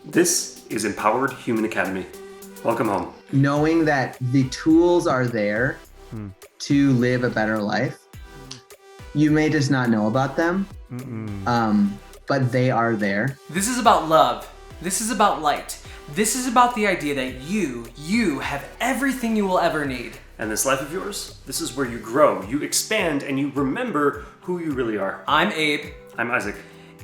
This is Empowered Human Academy. Welcome home. Knowing that the tools are there to live a better life. You may just not know about them, but they are there. This is about love. This is about light. This is about the idea that you have everything you will ever need. And this life of yours, this is where you grow, you expand, and you remember who you really are. I'm Abe. I'm Isaac.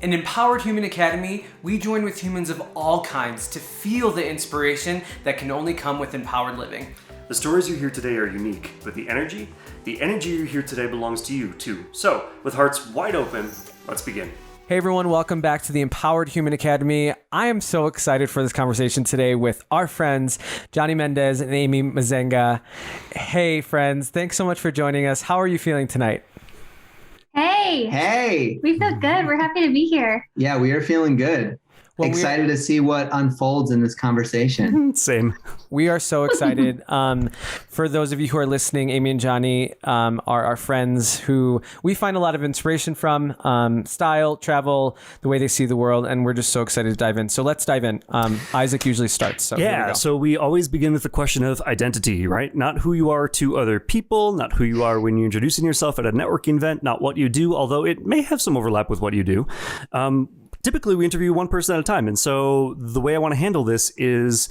In Empowered Human Academy, we join with humans of all kinds to feel the inspiration that can only come with empowered living. The stories you hear today are unique, but the energy you hear today belongs to you too. So, with hearts wide open, let's begin. Hey everyone, welcome back to the Empowered Human Academy. I am so excited for this conversation today with our friends, Jonny Mendez and Aimée Mazzenga. Hey friends, thanks so much for joining us. How are you feeling tonight? Hey. We feel good. We're happy to be here. Yeah, we are feeling good. Well, excited to see what unfolds in this conversation. Same. We are so excited. For those of you who are listening, Aimée and Jonny are our friends who we find a lot of inspiration from, style, travel, the way they see the world, and we're just so excited to dive in. So let's dive in. Isaac usually starts. So we always begin with the question of identity, right? Not who you are to other people, not who you are when you're introducing yourself at a networking event, not what you do, although it may have some overlap with what you do. Typically, we interview one person at a time. And so the way I want to handle this is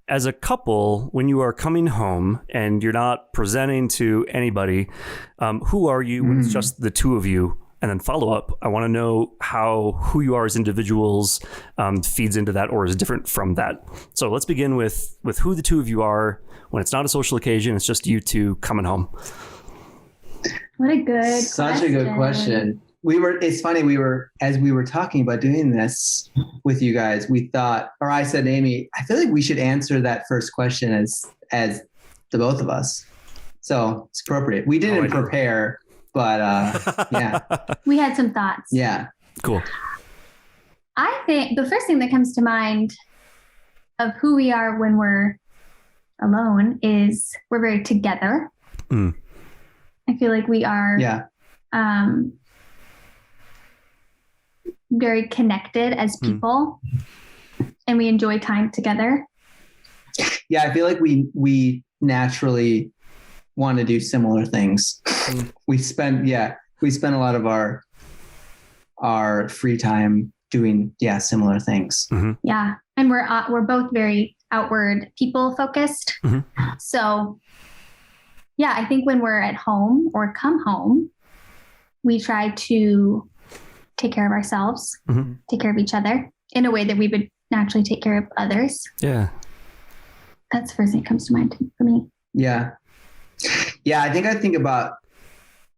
as a couple, when you are coming home and you're not presenting to anybody, who are you when it's just the two of you? And then follow up. I want to know how who you are as individuals feeds into that or is different from that. So let's begin with who the two of you are when it's not a social occasion. It's just you two coming home. What a good Such a good question. It's funny, as we were talking about doing this with you guys, we thought, or I said, Aimée, I feel like we should answer that first question as the both of us. So it's appropriate. We didn't prepare, but yeah. We had some thoughts. Yeah. Cool. I think the first thing that comes to mind of who we are when we're alone is we're very together. I feel like we are very connected as people, and we enjoy time together. Yeah, I feel like we naturally want to do similar things. We spend a lot of our free time doing similar things. Yeah, and we're both very outward people focused. So yeah, I think when we're at home or come home, we try to take care of ourselves, take care of each other in a way that we would naturally take care of others. Yeah. That's the first thing that comes to mind for me. Yeah. Yeah. I think about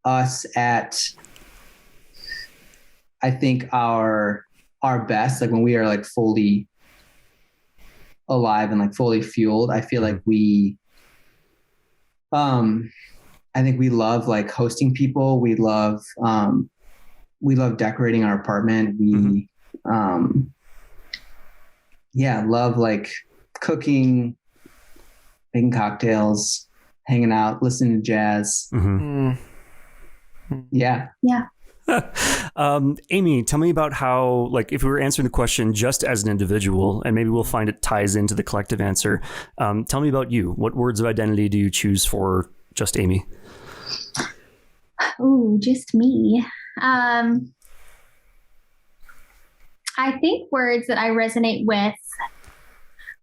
us at, I think our best, like when we are like fully alive and like fully fueled. I feel like I think we love like hosting people. We love decorating our apartment. We, love like cooking, making cocktails, hanging out, listening to jazz. Yeah. Yeah. Aimée, tell me about how, like, if we were answering the question just as an individual, and maybe we'll find it ties into the collective answer. Tell me about you. What words of identity do you choose for just Aimée? Oh, just me. I think words that I resonate with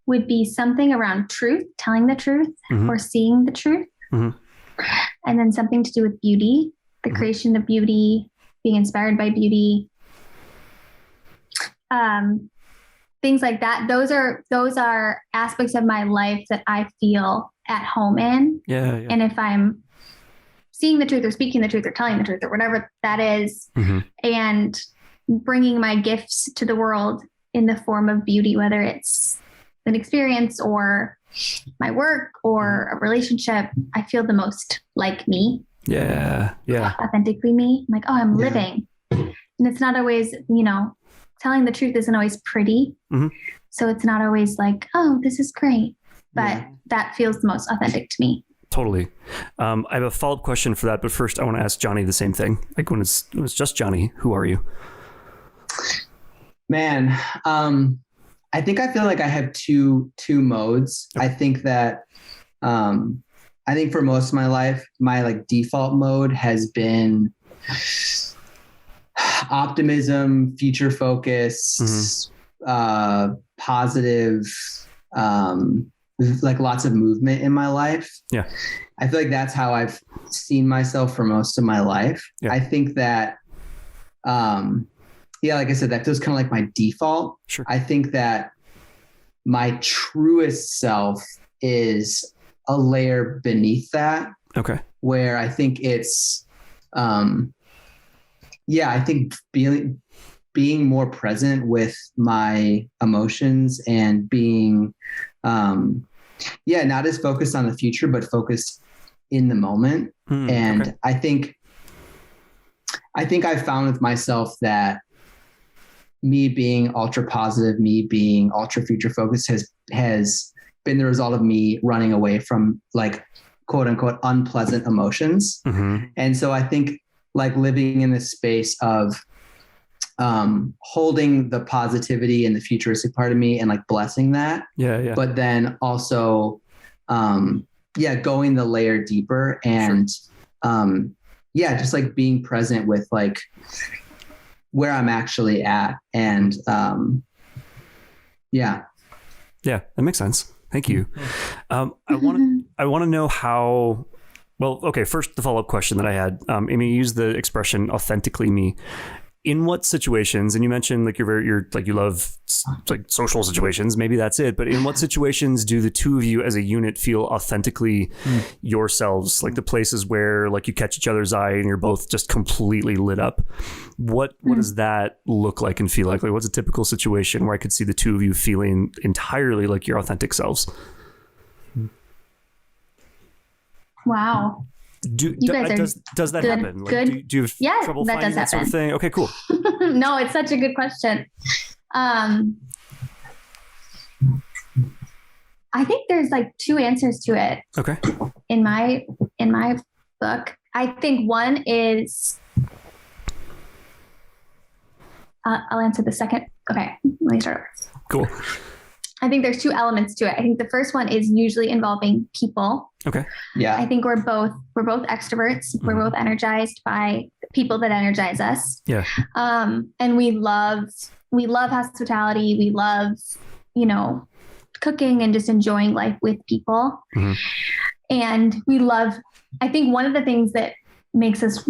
would be something around truth, telling the truth, or seeing the truth. And then something to do with beauty, the creation of beauty, being inspired by beauty. Things like that. Those are aspects of my life that I feel at home in. Yeah. And if I'm seeing the truth or speaking the truth or telling the truth or whatever that is, and bringing my gifts to the world in the form of beauty, whether it's an experience or my work or a relationship, I feel the most like me. Yeah. Authentically me. I'm like, oh, I'm living. And it's not always, telling the truth isn't always pretty. So it's not always like, oh, this is great. But that feels the most authentic to me. Totally. I have a follow-up question for that, but first I want to ask Jonny the same thing. Like when it's just Jonny, who are you? Man, I think I feel like I have two modes. Okay. I think for most of my life, my like default mode has been optimism, future focus, positive, like lots of movement in my life. Yeah. I feel like that's how I've seen myself for most of my life. Yeah. I think that, like I said, that feels kind of like my default. Sure. I think that my truest self is a layer beneath that. Okay. Where I think it's, I think being more present with my emotions and being, not as focused on the future, but focused in the moment. And okay. I think I've found with myself that me being ultra positive, me being ultra future focused has been the result of me running away from like quote unquote unpleasant emotions. And so I think like living in this space of holding the positivity and the futuristic part of me and like blessing that. Yeah. But then also, going the layer deeper and, just like being present with like where I'm actually at. And, Yeah, that makes sense. Thank you. I want to know how. Well, okay. First, the follow-up question that I had. Aimée, you used the expression "authentically me." In what situations? And you mentioned like you're like you love like social situations. Maybe that's it. But in what situations do the two of you as a unit feel authentically yourselves? Like the places where like you catch each other's eye and you're both just completely lit up. What does that look like and feel like? Like what's a typical situation where I could see the two of you feeling entirely like your authentic selves? Wow. Does that good, happen? Like, good. Do you have trouble that finding does that sort of happen. thing? Okay, cool. No, it's such a good question. I think there's like two answers to it. Okay. In my book, I think one is. I'll answer the second. Okay, let me start over. Cool. I think there's two elements to it. I think the first one is usually involving people. Okay. Yeah. I think we're both extroverts. We're both energized by people that energize us. Yeah. And we love hospitality. We love, cooking and just enjoying life with people. And I think one of the things that makes us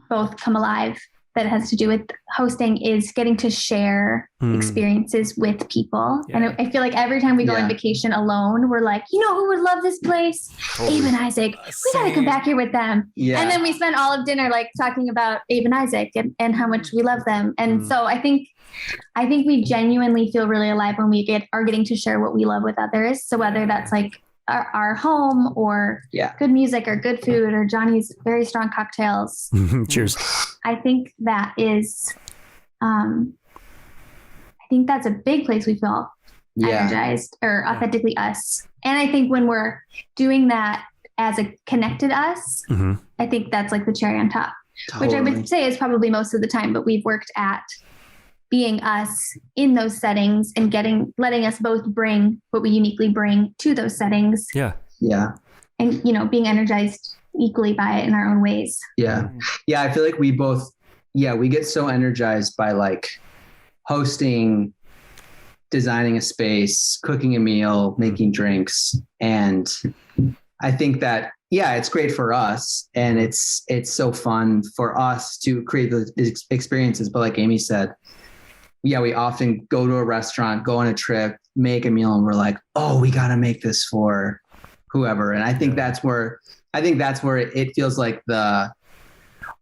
both come alive that has to do with hosting is getting to share experiences with people. Yeah. And I feel like every time we go on vacation alone, we're like, who would love this place? Totally. Abe and Isaac. We got to come back here with them. Yeah. And then we spend all of dinner like talking about Abe and Isaac and how much we love them. And so I think we genuinely feel really alive when we are getting to share what we love with others. So whether that's like our home or good music or good food or Johnny's very strong cocktails. Cheers. I think that is, I think that's a big place we feel energized or authentically us. And I think when we're doing that as a connected us, I think that's like the cherry on top, which I would say is probably most of the time, but we've worked at being us in those settings and letting us both bring what we uniquely bring to those settings. Yeah. Yeah. And, being energized equally by it in our own ways. Yeah. Yeah. I feel like we both, we get so energized by like hosting, designing a space, cooking a meal, making drinks. And I think that, it's great for us. And it's so fun for us to create those experiences. But like Aimée said, we often go to a restaurant, go on a trip, make a meal, and we're like, oh, we got to make this for whoever. And I think that's where it feels like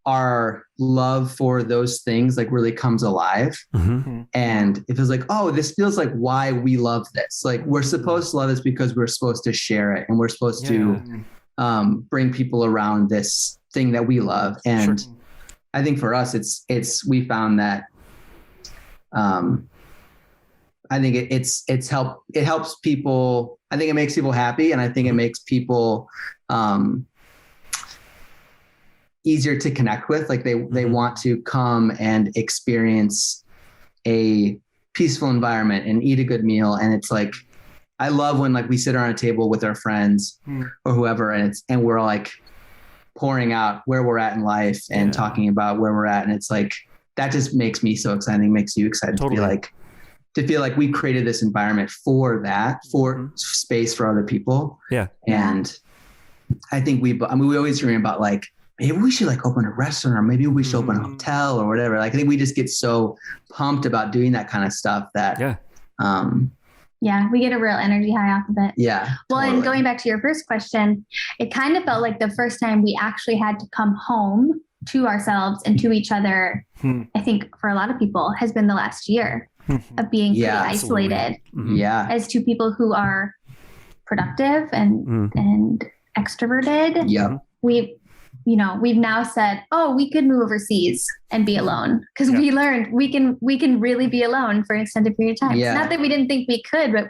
our love for those things like really comes alive. And it feels like, oh, this feels like why we love this. Like we're supposed to love this because we're supposed to share it and we're supposed to bring people around this thing that we love. And I think for us, we found that, I think it helps people. I think it makes people happy. And I think it makes people, easier to connect with. Like they want to come and experience a peaceful environment and eat a good meal. And it's like, I love when like we sit around a table with our friends or whoever, and we're like pouring out where we're at in life and talking about where we're at. And it's like, that just makes me so exciting, makes you excited to feel like we created this environment for that, for space for other people. Yeah. And I think we always dream about like, maybe we should like open a restaurant, or maybe we should open a hotel or whatever. Like, I think we just get so pumped about doing that kind of stuff that, we get a real energy high off of it. Yeah. Well, totally. And going back to your first question, it kind of felt like the first time we actually had to come home to ourselves and to each other, I think for a lot of people has been the last year of being pretty isolated as two people who are productive and extroverted. Yeah. We've now said, we could move overseas and be alone, because we learned we can really be alone for an extended period of time. Yeah. It's not that we didn't think we could, but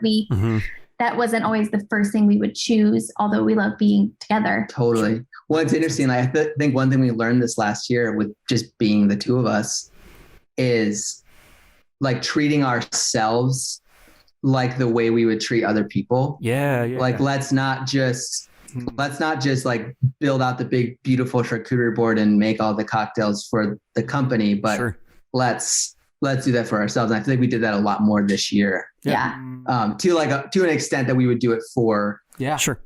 that wasn't always the first thing we would choose, although we love being together. Totally. Well, it's interesting. I think one thing we learned this last year with just being the two of us is like treating ourselves like the way we would treat other people. Yeah. Like, let's not just like build out the big, beautiful charcuterie board and make all the cocktails for the company, but let's do that for ourselves. And I feel like we did that a lot more this year. Yeah. To an extent that we would do it for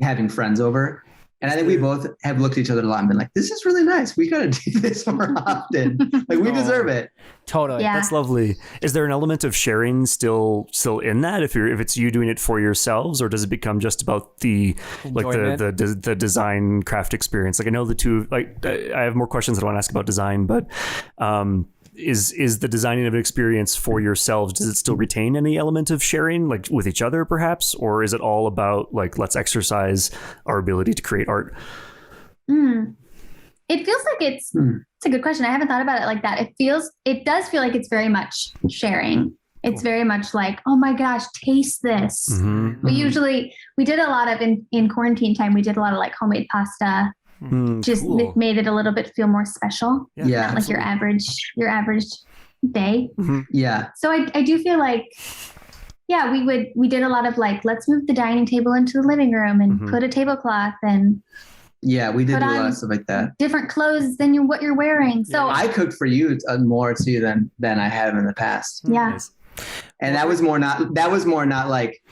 having friends over. And I think we both have looked at each other a lot and been like, this is really nice. We got to do this more often. Like, we deserve it. Totally. Yeah. That's lovely. Is there an element of sharing still in that, if it's you doing it for yourselves, or does it become just about the enjoyment? like the design craft experience? Like, I know the two, like, I have more questions that I want to ask about design, but is the designing of an experience for yourselves, does it still retain any element of sharing, like with each other perhaps, or is it all about like, let's exercise our ability to create art? It feels like it's a good question. I haven't thought about it like that. It does feel like it's very much sharing. It's very much like, oh my gosh, taste this. We did a lot of in quarantine time, we did a lot of like homemade pasta. It made it a little bit feel more special. Yeah. Not like your average day. Yeah. So I do feel like, we did a lot of like, let's move the dining table into the living room and put a tablecloth and we did do a lot of stuff like that. Different clothes than what you're wearing. So I cooked for you more too than I have in the past. Yeah. Nice. And that was more not like,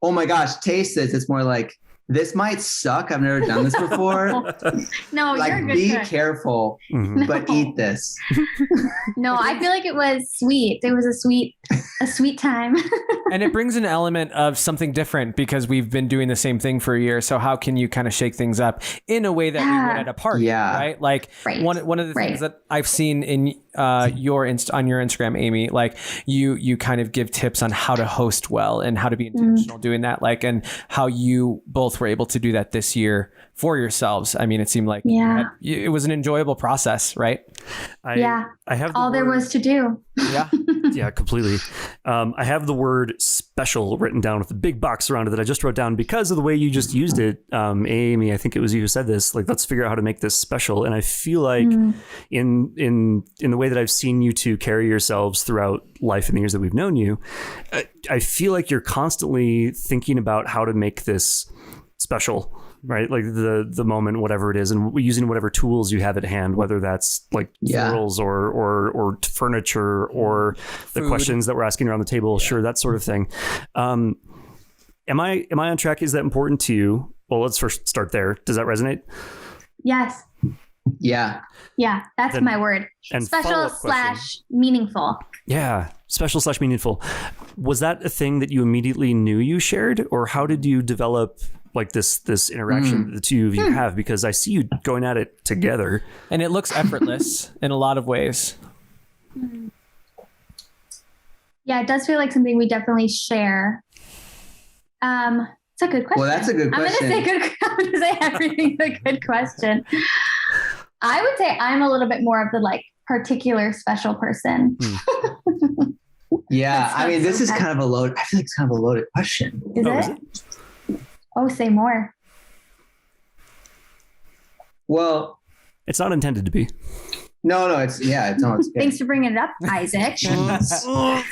oh my gosh, taste this. It's more like, this might suck. I've never done this before. No, like, you're a good be cook. Careful, but eat this. No, I feel like it was sweet. It was a sweet time. And it brings an element of something different because we've been doing the same thing for a year. So how can you kind of shake things up in a way that we would at a party? Yeah. Right. Like one of the things that I've seen in on your Instagram, Aimee, like you kind of give tips on how to host well and how to be intentional doing that, like, and how you both were able to do that this year for yourselves. I mean, it seemed like it was an enjoyable process, right? I have all there was to do. Yeah. Yeah, completely. I have the word special written down with a big box around it that I just wrote down because of the way you just used it. Aimee, I think it was you who said this, like, let's figure out how to make this special. And I feel like in the way that I've seen you two carry yourselves throughout life in the years that we've known you, I feel like you're constantly thinking about how to make this special, right? Like the moment, whatever it is, and using whatever tools you have at hand, whether that's like florals or furniture or the questions that we're asking around the table. Sure. That sort of thing. Am I on track? Is that important to you? Well, let's first start there. Does that resonate? Yes. Yeah. Yeah. That's my word. And special / meaningful. Yeah. Special / meaningful. Was that a thing that you immediately knew you shared, or how did you develop like this interaction that the two of you have? Because I see you going at it together. And it looks effortless in a lot of ways. Yeah, it does feel like something we definitely share. It's a good question. Well, that's a good question. I'm going to say everything's a good question. I would say I'm a little bit more of the like particular special person. Yeah. I mean, this is kind of a loaded, I feel like it's kind of a loaded question. Is it? Oh, say more. Well, it's not intended to be. No, it's good. Thanks for bringing it up, Isaac.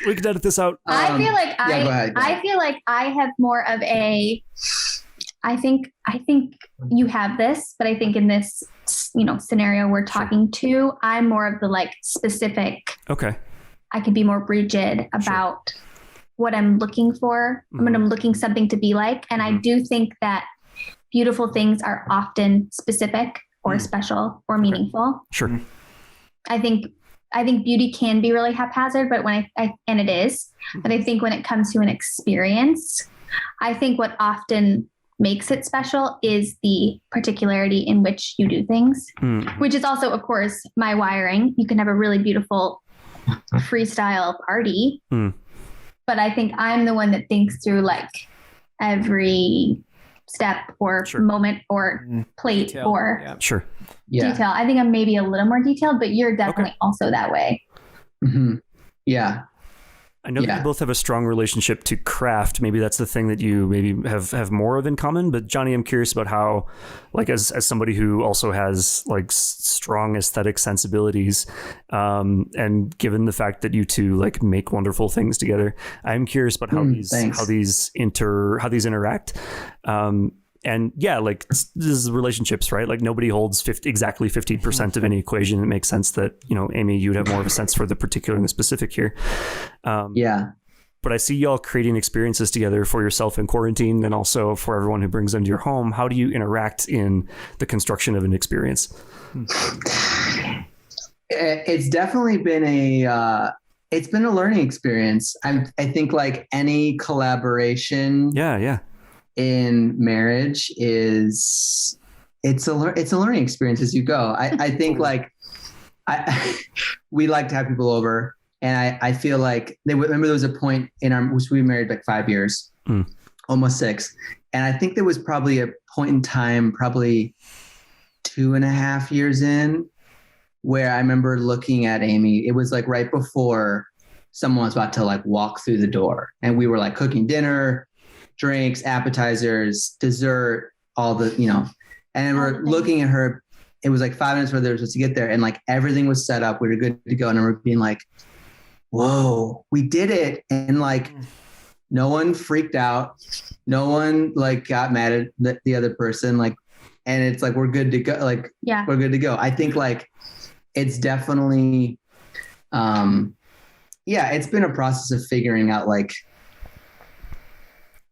We can edit this out. I feel like go ahead. I feel like I have more of a. I think you have this, but I think in this scenario we're talking to, I'm more of the like specific. Okay. I could be more rigid about what I'm looking for. When I'm looking something to be like, and I do think that beautiful things are often specific or special or meaningful. Sure. I think beauty can be really haphazard, but and it is, but I think when it comes to an experience, I think what often makes it special is the particularity in which you do things, which is also, of course, my wiring. You can have a really beautiful freestyle party, but I think I'm the one that thinks through like every step or moment or plate detail. or detail. I think I'm maybe a little more detailed, but you're definitely also that way. Mm-hmm. Yeah. I know that you both have a strong relationship to craft. Maybe that's the thing that you maybe have more of in common. But Jonny, I'm curious about how, like, as somebody who also has like strong aesthetic sensibilities, and given the fact that you two like make wonderful things together, I'm curious about how these interact. And yeah, like this is relationships, right? Like nobody holds exactly 50% of any equation. It makes sense that, Aimée, you'd have more of a sense for the particular and the specific here. But I see y'all creating experiences together for yourself in quarantine and also for everyone who brings them to your home. How do you interact in the construction of an experience? It's definitely been it's been a learning experience. I think like any collaboration. Yeah. In marriage it's a learning experience as you go. I think like we like to have people over, and I feel like remember there was a point in which we married like 5 years, almost 6. And I think there was probably a point in time, probably 2.5 years in, where I remember looking at Aimée. It was like right before someone was about to like walk through the door, and we were like cooking dinner, drinks, appetizers, dessert, all the, and we're looking at her. It was like 5 minutes where they were supposed to get there, and like everything was set up. We were good to go. And we're being like, whoa, we did it. And like, no one freaked out. No one like got mad at the other person. Like, and it's like, we're good to go. Like, we're good to go. I think like, it's definitely, it's been a process of figuring out like,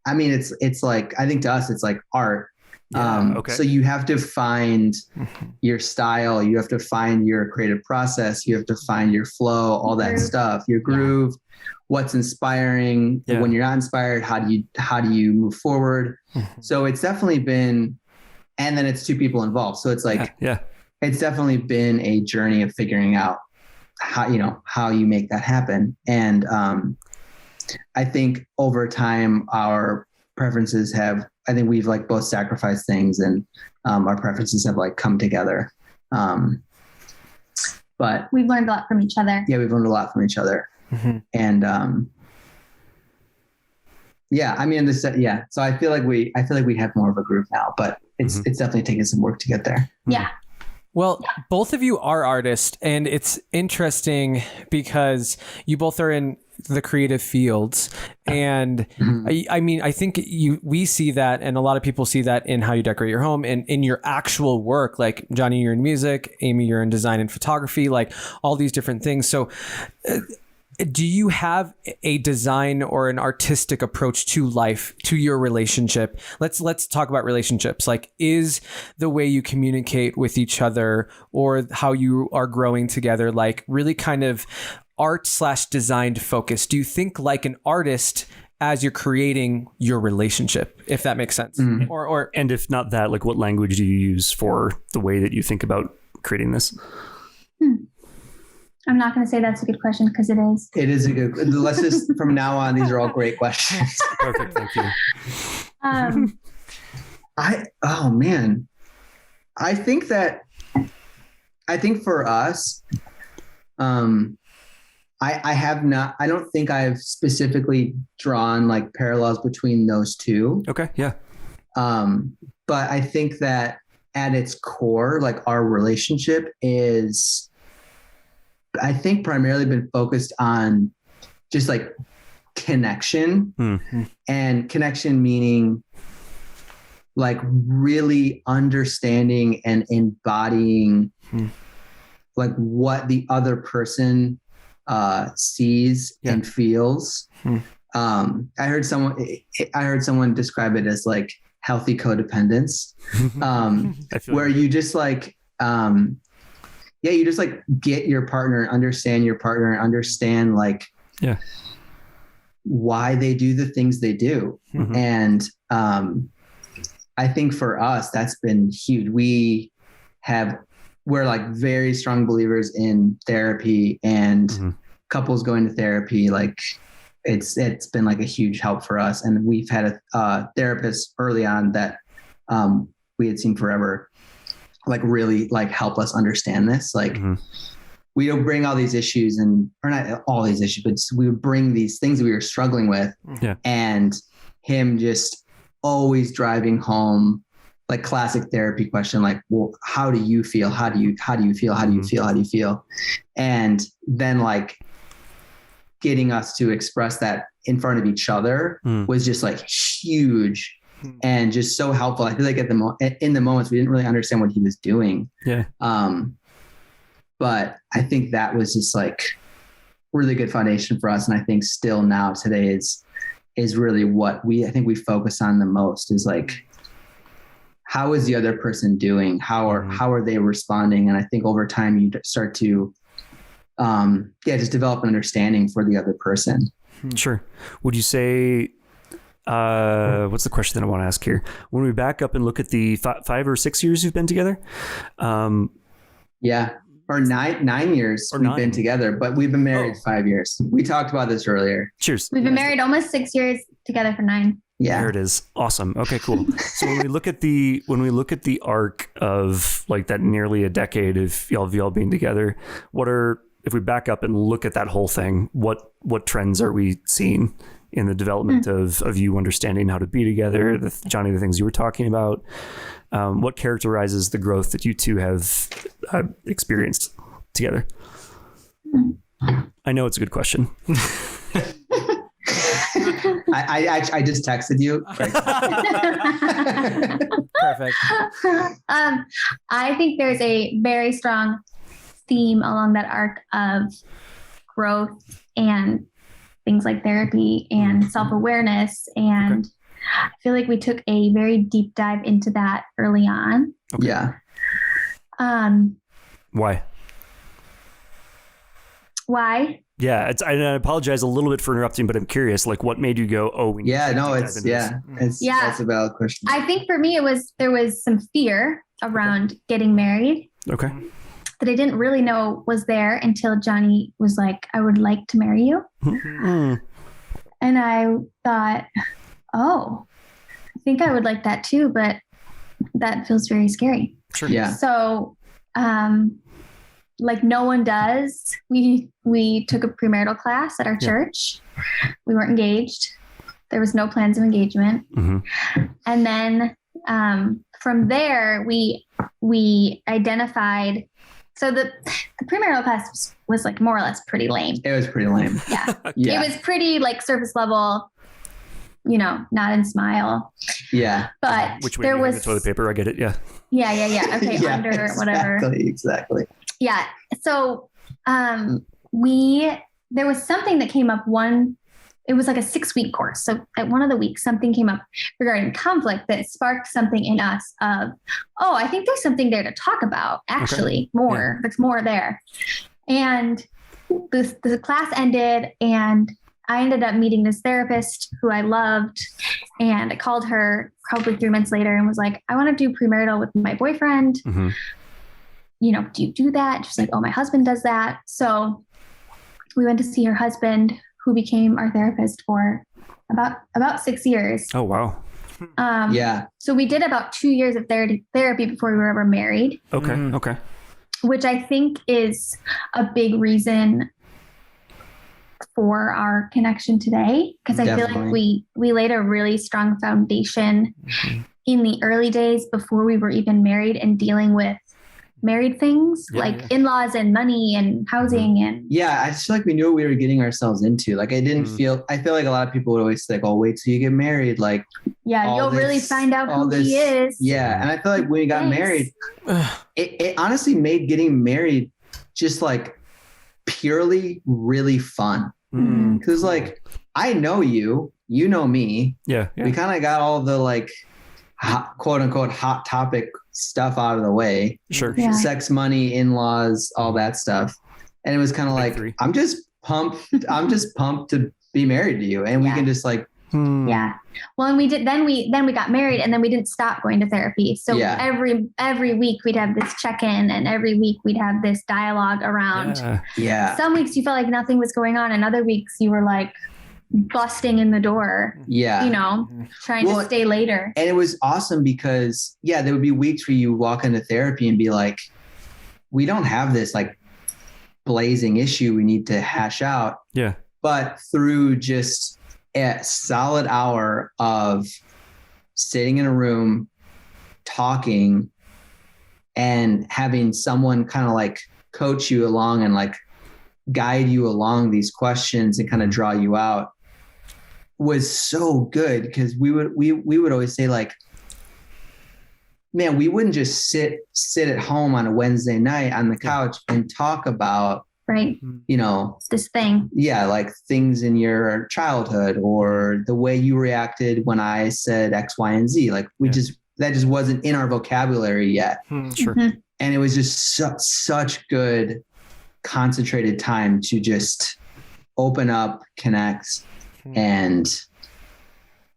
I mean, it's like, I think to us, it's like art. So you have to find your style. You have to find your creative process. You have to find your flow, all that stuff, your groove, what's inspiring. When you're not inspired, how do you move forward? So it's definitely been, and then it's 2 people involved. So it's like, it's definitely been a journey of figuring out how you make that happen. And, I think over time, our preferences I think we've like both sacrificed things, and our preferences have like come together. But we've learned a lot from each other. Yeah, we've learned a lot from each other. And I mean, so I feel like we have more of a group now, but it's definitely taken some work to get there. Yeah. Well, both of you are artists, and it's interesting because you both are in the creative fields. And I mean, I think we see that, and a lot of people see that in how you decorate your home and in your actual work. Like Jonny, you're in music, Aimée, you're in design and photography, like all these different things. So do you have a design or an artistic approach to life, to your relationship? Let's talk about relationships. Like, is the way you communicate with each other or how you are growing together, like really kind of art/designed focus? Do you think like an artist as you're creating your relationship, if that makes sense? Or and if not that, like what language do you use for the way that you think about creating this? I'm not going to say that's a good question because it is. It is a good. Let's just from now on, these are all great questions. Perfect, thank you. I think for us, I don't think I've specifically drawn like parallels between those two. Okay, yeah. But I think that at its core, like our relationship is I think, primarily been focused on just like connection, and connection meaning like really understanding and embodying like what the other person sees and feels. I heard someone describe it as like healthy codependence, where you just like, you just like get your partner, understand like why they do the things they do. And I think for us, that's been huge. We're like very strong believers in therapy, and couples going to therapy. Like it's been like a huge help for us. And we've had a therapist early on that we had seen forever, like really like help us understand this. Like we don't bring all these issues or not all these issues, but we would bring these things that we were struggling with, and him just always driving home like classic therapy question, like, well, how do you feel? How do you feel? How do you feel? How do you feel? And then like getting us to express that in front of each other was just like huge and just so helpful. I feel like in the moments we didn't really understand what he was doing. But I think that was just like really good foundation for us. And I think still now today is really what I think we focus on the most, is like, how is the other person doing? How are they responding? And I think over time you start to, just develop an understanding for the other person. Sure. Would you say, what's the question that I want to ask here? When we back up and look at the 5 or 6 years you've been together, or 9 years we've been together, but we've been married 5 years. We talked about this earlier. Cheers. We've been married almost 6 years, together for 9. Yeah. There it is. Awesome. Okay, cool. So when we look at the arc of like that nearly a decade of y'all being together, if we back up and look at that whole thing, what trends are we seeing in the development of you understanding how to be together, Jonny, the things you were talking about? What characterizes the growth that you two have experienced together? I know it's a good question. I just texted you. Perfect. I think there's a very strong theme along that arc of growth and things like therapy and self-awareness. And I feel like we took a very deep dive into that early on. Okay. Yeah. Why? Why? Yeah, I apologize a little bit for interrupting, but I'm curious, like, what made you go, oh, we need to dive into this? That's a valid question. I think for me, there was some fear around getting married. Okay. That I didn't really know was there until Jonny was like, I would like to marry you. And I thought, oh, I think I would like that too, but that feels very scary. Sure. Yeah. So, like no one does. We took a premarital class at our church. We weren't engaged. There was no plans of engagement. And then from there, we identified. So the premarital class was like more or less pretty lame. It was pretty lame. Yeah. Yeah. It was pretty like surface level, nod and smile. Yeah. But which way there you was have the toilet paper. I get it. Yeah. Yeah. Okay. Yeah, under whatever. Exactly. Yeah. So there was something that came up it was like a 6-week course. So at one of the weeks, something came up regarding conflict that sparked something in us of, oh, I think there's something there to talk about, actually, more. Yeah. There's more there. And the class ended, and I ended up meeting this therapist who I loved. And I called her probably 3 months later and was like, I want to do premarital with my boyfriend. Do you do that? She's like, oh, my husband does that. So we went to see her husband, who became our therapist for about 6 years. Oh, wow. Yeah. So we did about 2 years of therapy before we were ever married. Okay. Okay. Which I think is a big reason for our connection today. Because I feel like we laid a really strong foundation in the early days before we were even married and dealing with married things, Yeah, like yeah. in-laws and money and housing and Yeah, I just feel like we knew what we were getting ourselves into. Like I didn't I feel like a lot of people would always say, like, oh, wait till you get married. Like yeah, you'll really find out who he is. Yeah. And I feel like when we got Thanks. married, it honestly made getting married just like purely really fun. Mm. Cause like, I know you know me. Yeah. We kind of got all the like quote unquote hot topic stuff out of the way. Sure. Yeah. Sex, money, in-laws, all that stuff. And it was kind of Big like, three. I'm just pumped to be married to you. And we Yeah. can just like, Yeah. Well, and we did, then we got married and then we didn't stop going to therapy. So Yeah. every week we'd have this check-in and every week we'd have this dialogue around. yeah. Some weeks you felt like nothing was going on and other weeks you were like busting in the door, Yeah. you know, trying to stay later. And it was awesome because, yeah, there would be weeks where you walk into therapy and be like, we don't have this like blazing issue we need to hash out. Yeah. But through just a solid hour of sitting in a room, talking, and having someone kind of like coach you along and like guide you along these questions and kind of draw you out was so good. Because we would always say like, man, we wouldn't just sit at home on a Wednesday night on the couch and talk about, Right. you know, This thing. yeah, like things in your childhood or the way you reacted when I said X, Y, and Z. Like that just wasn't in our vocabulary yet. Sure. Mhm. And it was just such good concentrated time to just open up, connect. And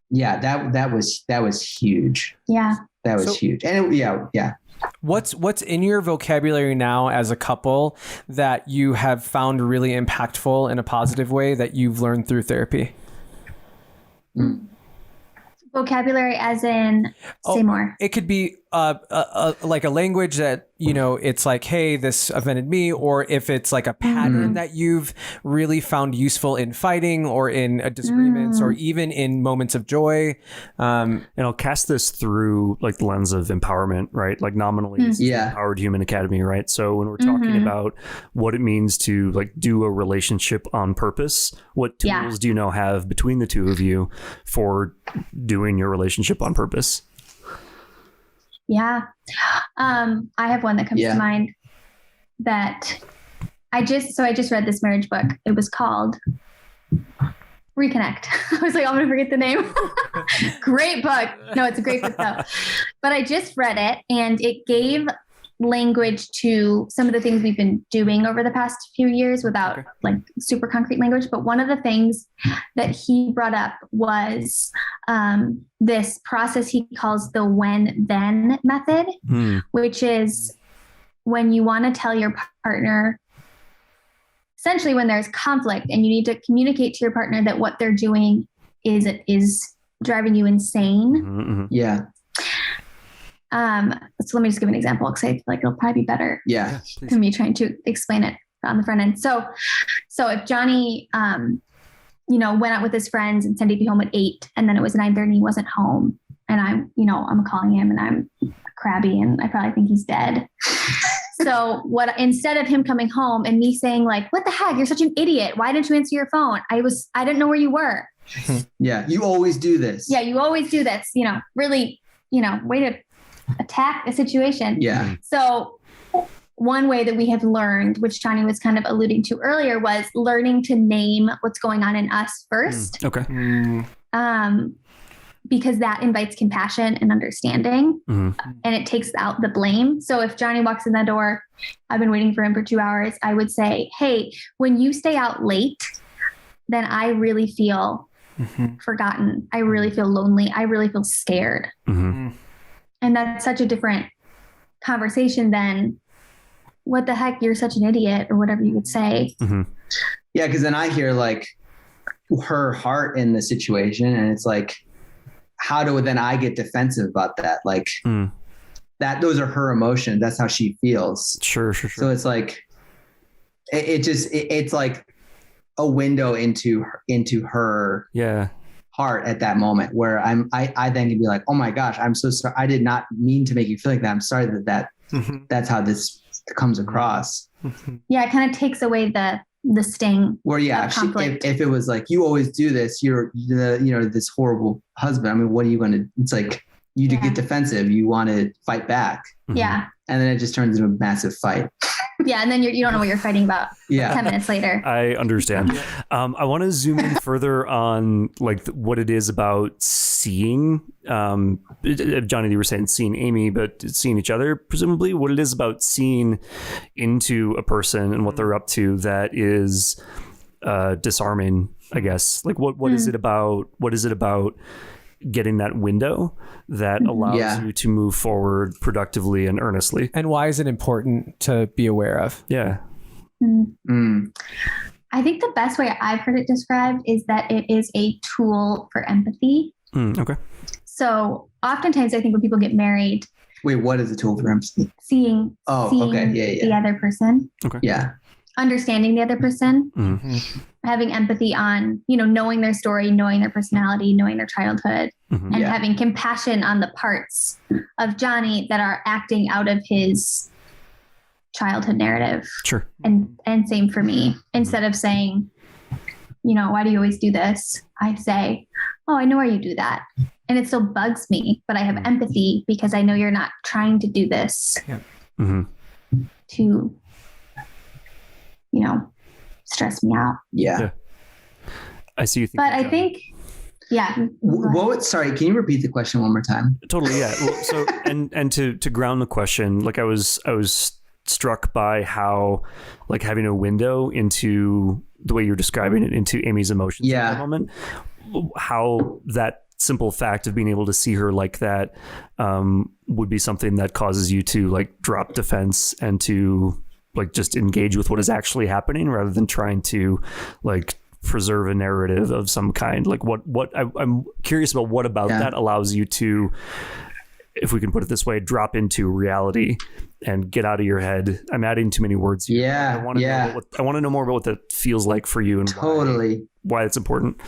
yeah, that was huge. Yeah. That was huge. And yeah. What's in your vocabulary now as a couple that you have found really impactful in a positive way that you've learned through therapy? Vocabulary as in, say more. It could be like a language that, you know, it's like, hey, this offended me, or if it's like a pattern that you've really found useful in fighting or in disagreements or even in moments of joy. And I'll cast this through like the lens of empowerment, right? Like nominally, it's the Empowered Human Academy, right? So when we're talking about what it means to like do a relationship on purpose, what tools do you now have between the two of you for doing your relationship on purpose? Yeah. I have one that comes to mind that I just read this marriage book. It was called Reconnect. I was like, I'm going to forget the name. Great book. No, it's a great book though. But I just read it and it gave language to some of the things we've been doing over the past few years without like super concrete language. But one of the things that he brought up was this process he calls the when-then method, which is when you want to tell your partner, essentially when there's conflict and you need to communicate to your partner that what they're doing is driving you insane. Yeah. So let me just give an example because I feel like it'll probably be better Yeah. than me trying to explain it on the front end. So if Johnny, went out with his friends and said he'd be home at 8 and then it was 9:30 and he wasn't home and I'm calling him and I'm crabby and I probably think he's dead. So instead of him coming home and me saying like, what the heck, you're such an idiot. Why didn't you answer your phone? I didn't know where you were. Yeah. You always do this. Yeah. You always do this, really, way to attack a situation. Yeah. So one way that we have learned, which Johnny was kind of alluding to earlier, was learning to name what's going on in us first. Okay. Because that invites compassion and understanding and it takes out the blame. So if Johnny walks in that door, I've been waiting for him for 2 hours, I would say, hey, when you stay out late, then I really feel forgotten. I really feel lonely. I really feel scared. And that's such a different conversation than what the heck, you're such an idiot or whatever you would say. Yeah. Cause then I hear like her heart in the situation and it's like, how do then I get defensive about that? Like those are her emotions. That's how she feels. Sure. So it's like, it's like a window into her heart at that moment where I then can be like, oh my gosh, I'm so sorry. I did not mean to make you feel like that. I'm sorry that's how this comes across. Yeah. It kind of takes away the sting. Where if it was like, you always do this, you're this horrible husband. I mean, what are you going to, it's like you get defensive. You want to fight back. Yeah. And then it just turns into a massive fight. Yeah. And then you don't know what you're fighting about 10 minutes later. I understand. I want to zoom in further on like what it is about seeing, Jonny, you were saying seeing Aimée, but seeing each other, presumably what it is about seeing into a person and what they're up to that is disarming, I guess. Like what is it about getting that window that allows you to move forward productively and earnestly? And why is it important to be aware of? Yeah. I think the best way I've heard it described is that it is a tool for empathy. Okay. So oftentimes I think when people get married, wait, what is a tool for empathy? Seeing okay. the other person. Okay. Yeah. Understanding the other person, having empathy on, knowing their story, knowing their personality, knowing their childhood, and having compassion on the parts of Jonny that are acting out of his childhood narrative. Sure. And same for me. Instead of saying, why do you always do this? I say, oh, I know why you do that. And it still bugs me, but I have empathy because I know you're not trying to do this to stress me out. Yeah. I see you think. But I think, sorry, can you repeat the question one more time? Totally. Yeah. Well, so, and to ground the question, like I was struck by how like having a window into the way you're describing it into Aimée's emotions at that moment, how that simple fact of being able to see her like that would be something that causes you to like drop defense and to like just engage with what is actually happening rather than trying to like preserve a narrative of some kind. Like I'm curious about what about that allows you to, if we can put it this way, drop into reality and get out of your head. I'm adding too many words here. Yeah. I want to know more about what that feels like for you and why it's important.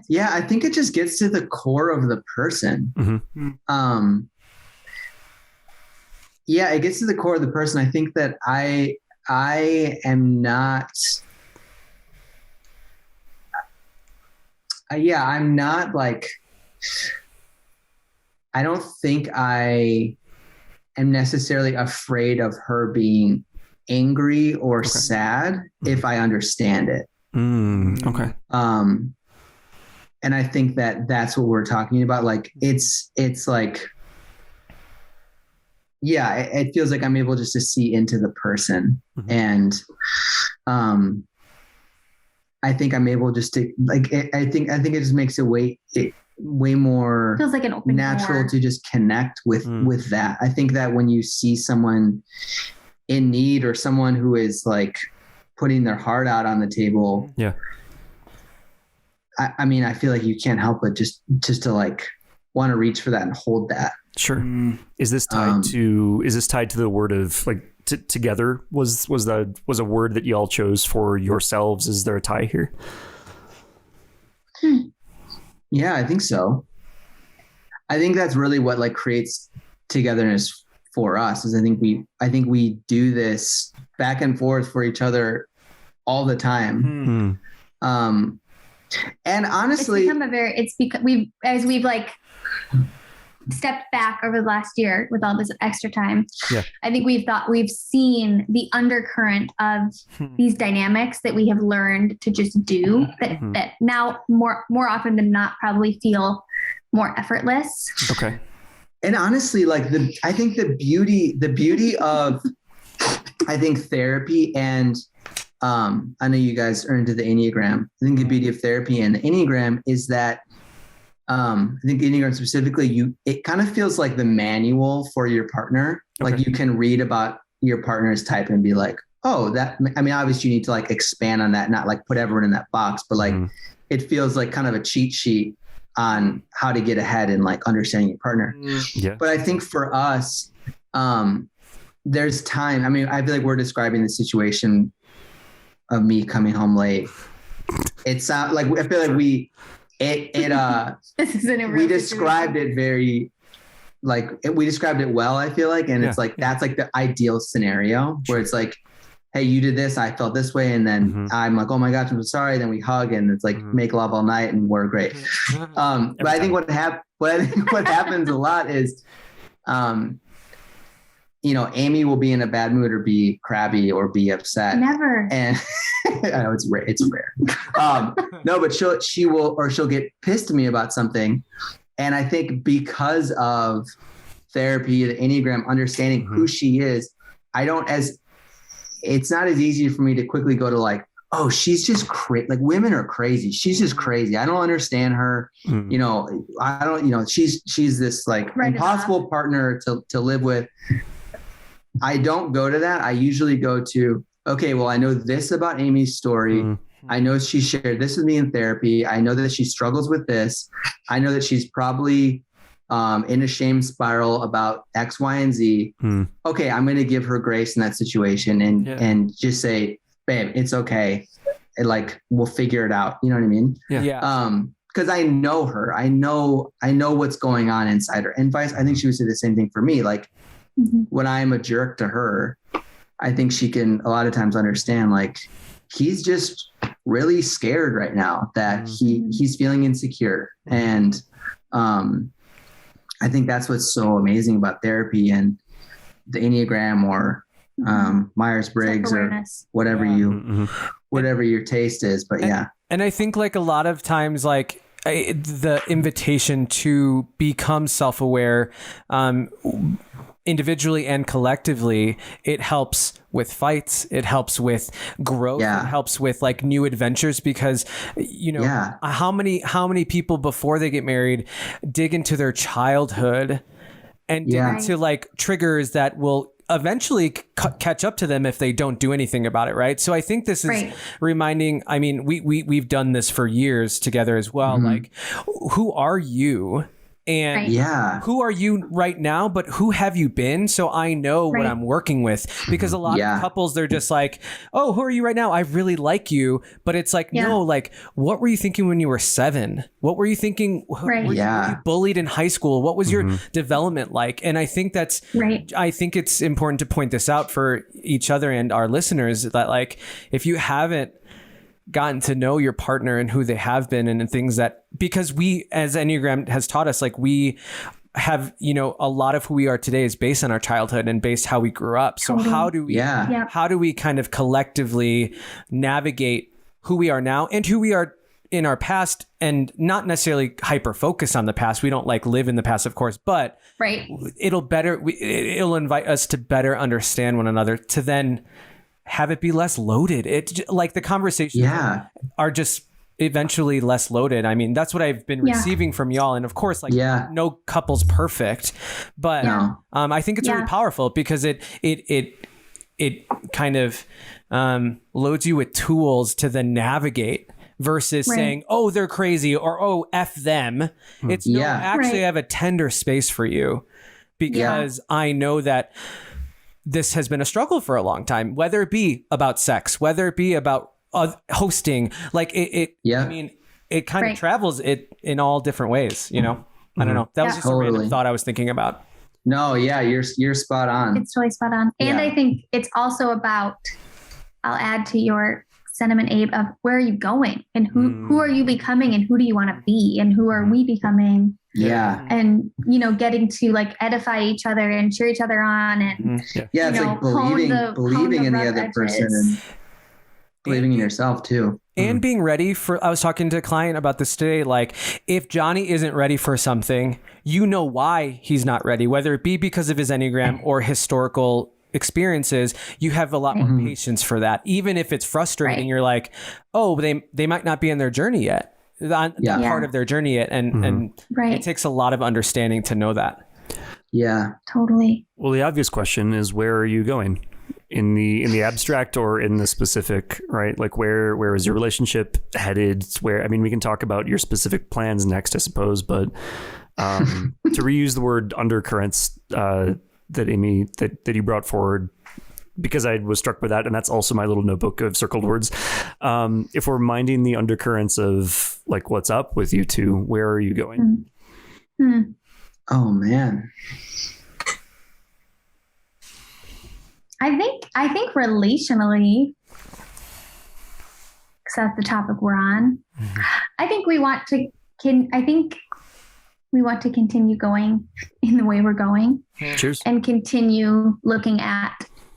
Yeah. I think it just gets to the core of the person. It gets to the core of the person. I think that I am not, I'm not like, I don't think I am necessarily afraid of her being angry or sad if I understand it. Okay. And I think that that's what we're talking about. Like it's like, it feels like I'm able just to see into the person. And, I think I'm able just to like, I think it just makes it way more feels like an open natural door to just connect with that. I think that when you see someone in need or someone who is like putting their heart out on the table. Yeah. I mean, I feel like you can't help but just to like want to reach for that and hold that. Sure. Is this tied to the word of like together was a word that you all chose for yourselves? Is there a tie here? Yeah, I think so. I think that's really what like creates togetherness for us is I think we do this back and forth for each other all the time. And honestly, we've like stepped back over the last year with all this extra time. Yeah. I think we've seen the undercurrent of these dynamics that we have learned to just do that now more often than not probably feel more effortless. Okay. And honestly, like I think the beauty of I think therapy and I know you guys are into the Enneagram. I think the beauty of therapy and the Enneagram is that I think Enneagram specifically, it kind of feels like the manual for your partner. Okay. Like you can read about your partner's type and be like, oh, obviously you need to like expand on that, not like put everyone in that box, but like it feels like kind of a cheat sheet on how to get ahead and like understanding your partner. Yeah. But I think for us, there's time. I mean, I feel like we're describing the situation of me coming home late. It's like, I feel like This isn't a real we described situation. it very we described it well, I feel like, and it's like that's like the ideal scenario where it's like, hey, you did this, I felt this way, and then I'm like, oh my gosh, I'm so sorry. Then we hug, and it's like make love all night, and we're great. But I think what happens a lot is, Aimee will be in a bad mood or be crabby or be upset. Never. And I know it's rare. It's rare. No, but she'll get pissed at me about something. And I think because of therapy, the Enneagram, understanding who she is, it's not as easy for me to quickly go to like, oh, she's just crazy. Like women are crazy. She's just crazy. I don't understand her. I don't, she's this like impossible partner to live with. I don't go to that. I usually go to, okay, well, I know this about Aimee's story. I know she shared this with me in therapy. I know that she struggles with this. I know that she's probably in a shame spiral about X, Y, and Z. Okay, I'm going to give her grace in that situation and just say, babe, it's okay. Like we'll figure it out. You know what I mean? Yeah. Because I know her. I know what's going on inside her. And I think she would say the same thing for me. Like when I'm a jerk to her, I think she can a lot of times understand like he's just really scared right now that he's feeling insecure. And I think that's what's so amazing about therapy and the Enneagram or Myers-Briggs or whatever whatever your taste is. But and I think like a lot of times like the invitation to become self-aware individually and collectively, it helps with fights, it helps with growth, it helps with like new adventures because how many people before they get married dig into their childhood and dig into like triggers that will eventually catch up to them if they don't do anything about it, right? So I think this is reminding, I mean, we've done this for years together as well. Like, who are you? And who are you right now, but who have you been? So I know what I'm working with, because a lot of couples, they're just like, oh, who are you right now? I really like you. But it's like, no, like, what were you thinking when you were 7? What were you thinking? Were you bullied in high school? What was your development like? And I think I think it's important to point this out for each other and our listeners that like, if you haven't gotten to know your partner and who they have been and things that, because we, as Enneagram has taught us, like we have, a lot of who we are today is based on our childhood and based how we grew up. So how do we kind of collectively navigate who we are now and who we are in our past, and not necessarily hyper focus on the past. We don't like live in the past, of course, but it'll invite us to better understand one another, to then have it be less loaded. It like the conversations are just eventually less loaded. I mean, that's what I've been receiving from y'all. And of course, like no couple's perfect, but I think it's really powerful because it kind of loads you with tools to then navigate versus saying, oh, they're crazy or, oh, F them. It's actually I have a tender space for you because I know that this has been a struggle for a long time, whether it be about sex, whether it be about hosting, like I mean, it kind of travels it in all different ways, I don't know. That was just a random thought I was thinking about. No, you're spot on. It's totally spot on. And I think it's also about, I'll add to your sentiment, Abe, of where are you going and who are you becoming and who do you want to be and who are we becoming? And, getting to like edify each other and cheer each other on and, it's like believing in the other person and believing in yourself too. And being ready I was talking to a client about this today. Like if Jonny isn't ready for something, why he's not ready, whether it be because of his Enneagram or historical experiences, you have a lot more patience for that. Even if it's frustrating, you're like, oh, they might not be in their journey yet. Part of their journey yet. And it takes a lot of understanding to know that. Yeah, totally. Well, the obvious question is, where are you going in the abstract or in the specific, right? Like where is your relationship headed? Where, I mean, we can talk about your specific plans next, I suppose, but to reuse the word undercurrents, that Aimee, that you brought forward, because I was struck by that, and that's also my little notebook of circled words. If we're minding the undercurrents of like what's up with you two, where are you going? Mm-hmm. Oh man. I think relationally, because that's the topic we're on. Mm-hmm. I think we want to continue going in the way we're going. Cheers. And continue looking at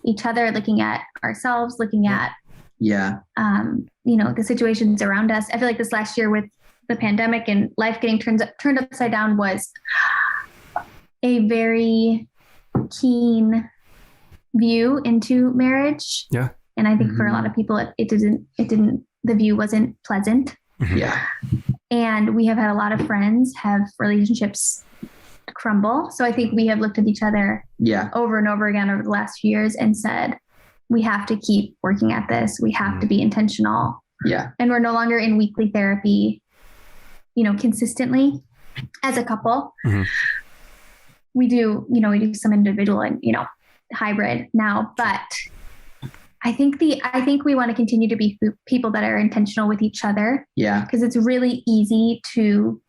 each other, looking at ourselves, looking at the situations around us. I feel like this last year with the pandemic and life getting turned upside down was a very keen view into marriage. Yeah. And I think for a lot of people, the view wasn't pleasant. Yeah. And we have had a lot of friends have relationships crumble. So I think we have looked at each other over and over again over the last few years and said, we have to keep working at this. We have to be intentional. Yeah. And we're no longer in weekly therapy, consistently as a couple. Mm-hmm. We do some individual and, hybrid now, but I think we want to continue to be people that are intentional with each other. Yeah. Because it's really easy to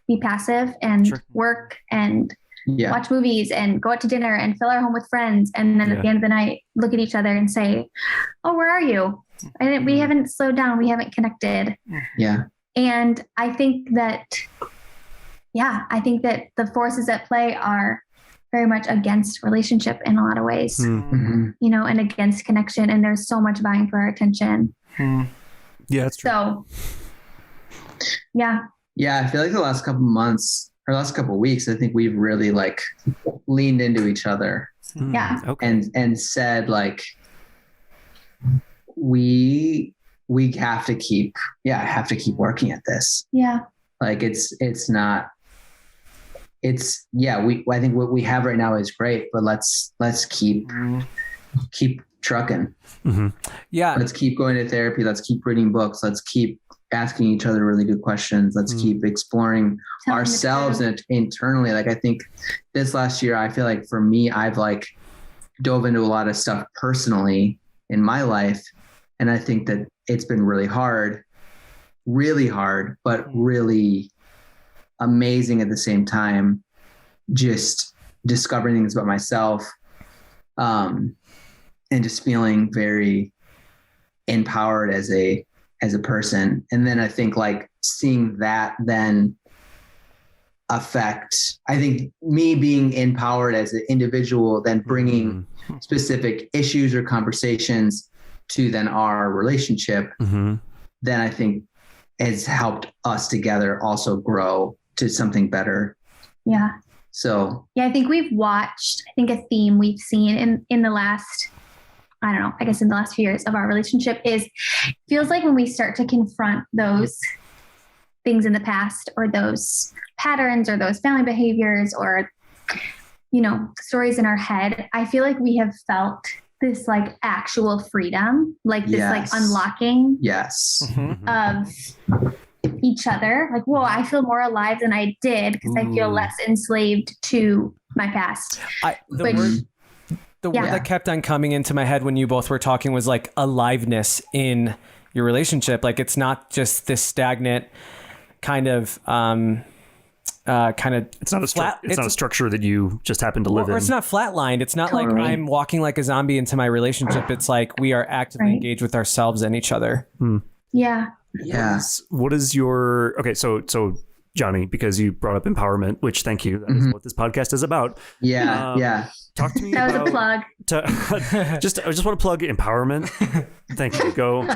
be passive and work and watch movies and go out to dinner and fill our home with friends. And then at the end of the night, look at each other and say, oh, where are you? We haven't slowed down. We haven't connected. Yeah. And I think that the forces at play are very much against relationship in a lot of ways, and against connection. And there's so much vying for our attention. Yeah, that's true. So, yeah. Yeah, I feel like the last couple months or last couple weeks, I think we've really like leaned into each other. Yeah. Okay. And said like, we have to keep working at this. Yeah. Like I think what we have right now is great, but let's keep trucking. Mm-hmm. Yeah. Let's keep going to therapy. Let's keep reading books. Let's keep asking each other really good questions. Let's keep exploring ourselves and internally. Like I think this last year, I feel like for me, I've like dove into a lot of stuff personally in my life. And I think that it's been really hard, but really amazing at the same time, just discovering things about myself, and just feeling very empowered as a person. And then I think like seeing that then affect, I think me being empowered as an individual, then bringing specific issues or conversations to then our relationship, then I think has helped us together also grow to something better. Yeah. So yeah, I think we've watched, a theme we've seen in the last, in the last few years of our relationship is feels like when we start to confront those things in the past or those patterns or those family behaviors or, stories in our head, I feel like we have felt this like actual freedom, like this like unlocking of each other. Like, whoa, I feel more alive than I did because I feel less enslaved to my past. The word that kept on coming into my head when you both were talking was like aliveness in your relationship. Like it's not just this stagnant kind of it's not a structure that you just happen to live in. Or it's not flatlined. It's not like I'm walking like a zombie into my relationship. It's like we are actively engaged with ourselves and each other. Yeah. Yeah. What is your, okay. So Jonny, because you brought up empowerment, which thank you. That is what this podcast is about. Yeah. Talk to me that about. Was a plug. I just want to plug empowerment. Thank you. Go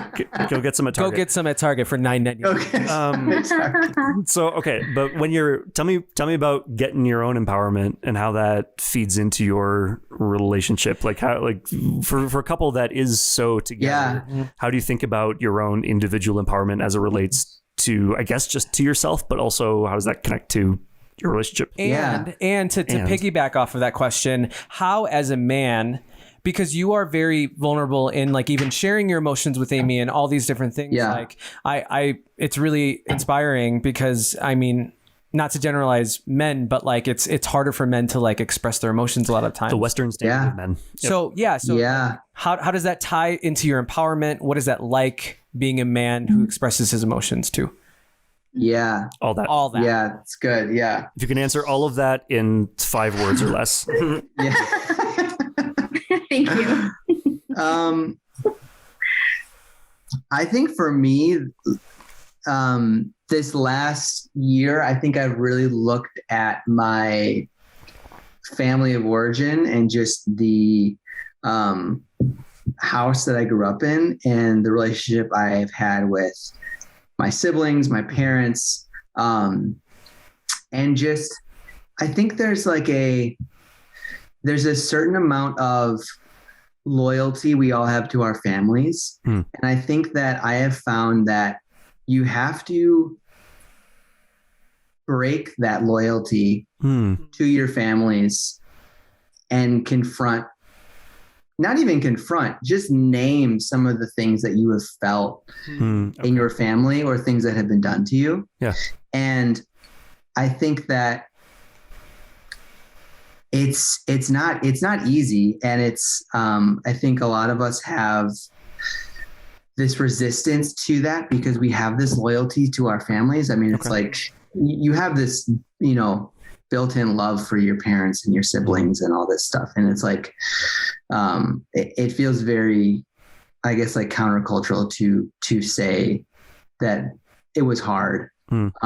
get some at Target. Go get some at Target for $9.99. So okay, but when you're tell me about getting your own empowerment and how that feeds into your relationship. Like how for a couple that is so together. Yeah. How do you think about your own individual empowerment as it relates to, I guess, just to yourself, but also how does that connect to your relationship? And to piggyback off of that question, how as a man, because you are very vulnerable in like even sharing your emotions with Aimée and all these different things. Like I it's really inspiring because I mean, not to generalize men, but like it's harder for men to like express their emotions a lot of times. The Western standard of men. Yep. So like, how does that tie into your empowerment? What is that like being a man who expresses his emotions too? Yeah. All that. Yeah, it's good. Yeah. If you can answer all of that in 5 words or less. Yeah. Thank you. I think for me, this last year, I think I've really looked at my family of origin and just the house that I grew up in and the relationship I've had with my siblings, my parents, and just I think there's a certain amount of loyalty we all have to our families. And I think that I have found that you have to break that loyalty to your families and not even confront, just name some of the things that you have felt in your family or things that have been done to you. Yeah. And I think that it's not easy. And it's, I think a lot of us have this resistance to that because we have this loyalty to our families. I mean, it's like you have this, built-in love for your parents and your siblings and all this stuff. And it's like, it feels very, I guess, like countercultural to say that it was hard. But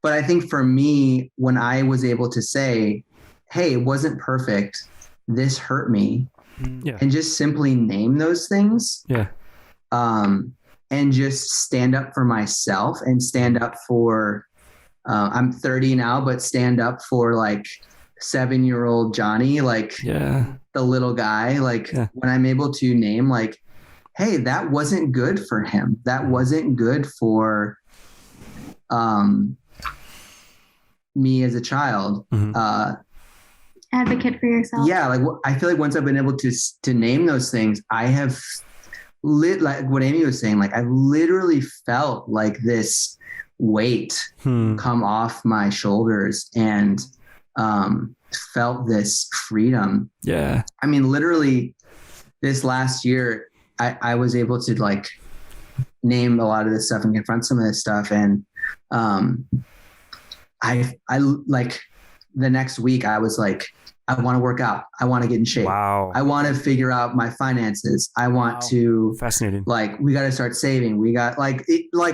I think for me, when I was able to say, hey, it wasn't perfect, this hurt me, and just simply name those things. Yeah. And just stand up for myself and stand up for, I'm 30 now, but stand up for like 7-year-old Johnny, like the little guy, like when I'm able to name like, hey, that wasn't good for him. That wasn't good for, me as a child. Advocate for yourself. Yeah. Like I feel like once I've been able to name those things, I have like what Aimée was saying, like I literally felt like this weight come off my shoulders and felt this freedom. Yeah. I mean, literally this last year, I was able to like name a lot of this stuff and confront some of this stuff. And I like the next week I was like, I want to work out. I want to get in shape. Wow. I want to figure out my finances. I want to fascinating. Like, we got to start saving. We got like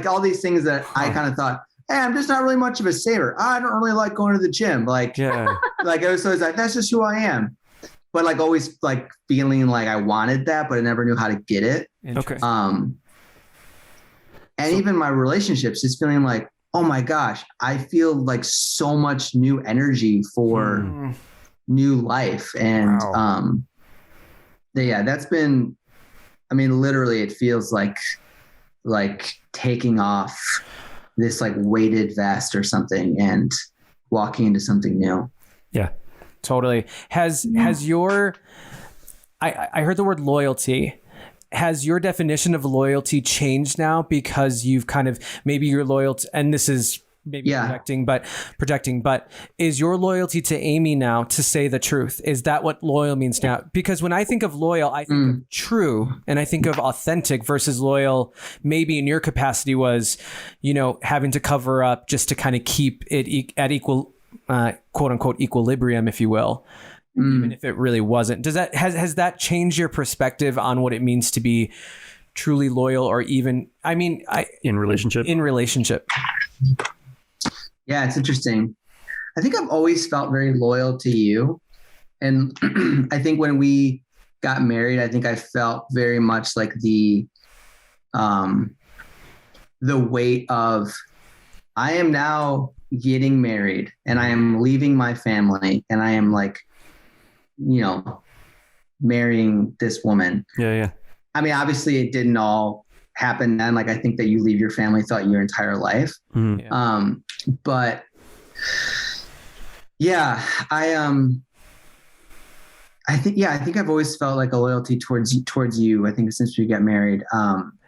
all these things that I kind of thought, hey, I'm just not really much of a saver. I don't really like going to the gym. Like, like it was always like, that's just who I am. But like always like feeling like I wanted that, but I never knew how to get it. Okay. And even my relationships, just feeling like, oh my gosh, I feel like so much new energy for new life. And that's been, I mean, literally it feels like taking off this like weighted vest or something and walking into something new. Yeah, totally. Has your, I heard the word loyalty. Has your definition of loyalty changed now because you've kind of, maybe you're loyal to, and this is maybe projecting, but is your loyalty to Aimée now to say the truth? Is that what loyal means now? Because when I think of loyal, I think of true and I think of authentic versus loyal. Maybe in your capacity was, having to cover up just to kind of keep it at equal, quote unquote, equilibrium, if you will. Even if it really wasn't. Has that changed your perspective on what it means to be truly loyal, or even, in relationship? Yeah, it's interesting. I think I've always felt very loyal to you. And I think when we got married, I think I felt very much like the weight of, I am now getting married and I am leaving my family and I am like, marrying this woman. Yeah. I mean, obviously it didn't all happen then. Like, I think that you leave your family throughout your entire life. But yeah, I think I've always felt like a loyalty towards you. I think since we got married.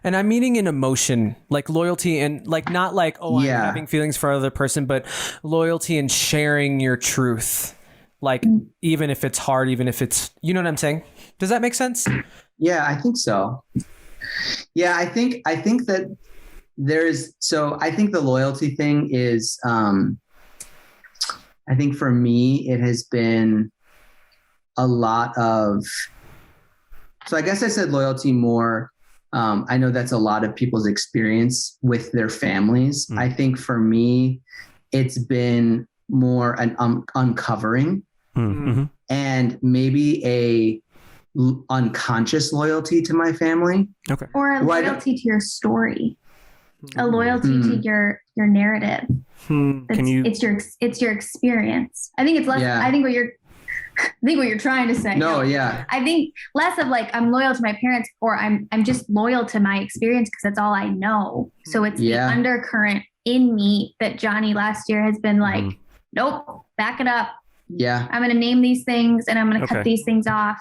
And I'm meaning in emotion, like loyalty and like not like, oh, I'm having feelings for other person, but loyalty and sharing your truth. Like, even if it's hard, even if it's, you know what I'm saying? Does that make sense? Yeah, I think so. Yeah, I think that I think the loyalty thing is, I think for me, it has been a lot of, so I guess I said loyalty more. I know that's a lot of people's experience with their families. I think for me, it's been more an uncovering and maybe a unconscious loyalty to my family. Okay. Or a loyalty to your story, a loyalty to your narrative. It's your experience. I think it's less. I think what you're trying to say. No, yeah. I think less of like I'm loyal to my parents, or I'm just loyal to my experience because that's all I know. So it's the undercurrent in me that Jonny last year has been like, nope, back it up. Yeah. I'm going to name these things and I'm going to cut these things off.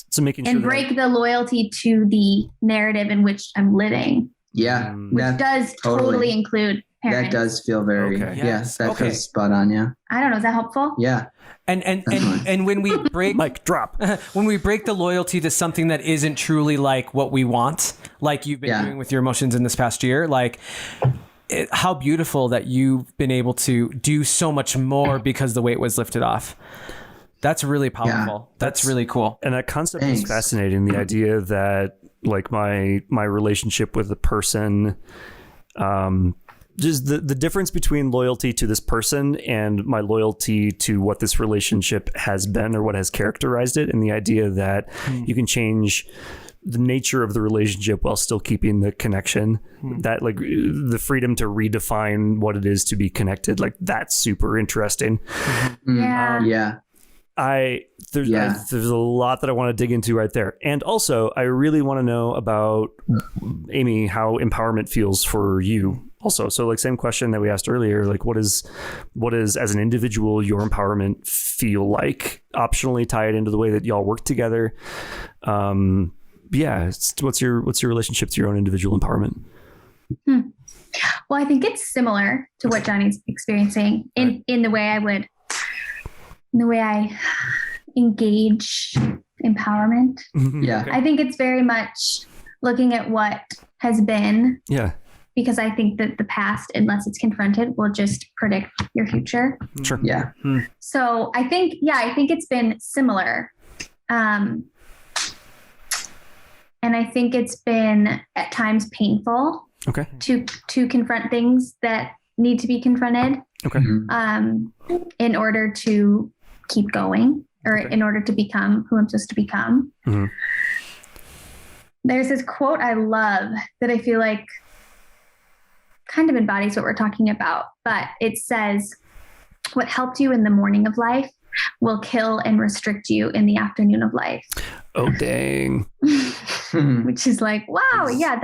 So making sure and break the loyalty to the narrative in which I'm living. Yeah. Which does totally include parents. That does feel very, that feels spot on. Yeah. I don't know. Is that helpful? Yeah. And when we break mic drop, when we break the loyalty to something that isn't truly like what we want, like you've been doing with your emotions in this past year, like how beautiful that you've been able to do so much more because the weight was lifted off. That's really powerful. Yeah, that's really cool. And that concept is fascinating. The idea that like my relationship with a person, just the difference between loyalty to this person and my loyalty to what this relationship has been or what has characterized it. And the idea that you can change the nature of the relationship while still keeping the connection, that like the freedom to redefine what it is to be connected. Like that's super interesting. Yeah. There's a lot that I want to dig into right there. And also I really want to know about, Aimée, how empowerment feels for you also. So like same question that we asked earlier, like what is as an individual, your empowerment feel like? Optionally tie it into the way that y'all work together. What's your relationship to your own individual empowerment? Well, I think it's similar to what Jonny's experiencing in the way I engage empowerment. Yeah. I think it's very much looking at what has been. Yeah. Because I think that the past, unless it's confronted, will just predict your future. Sure. Yeah. So I think it's been similar. And I think it's been at times painful to confront things that need to be confronted in order to keep going or in order to become who I'm supposed to become. There's this quote I love that I feel like kind of embodies what we're talking about, but it says, what helped you in the morning of life will kill and restrict you in the afternoon of life. Oh, dang. Which is like, wow. Yeah.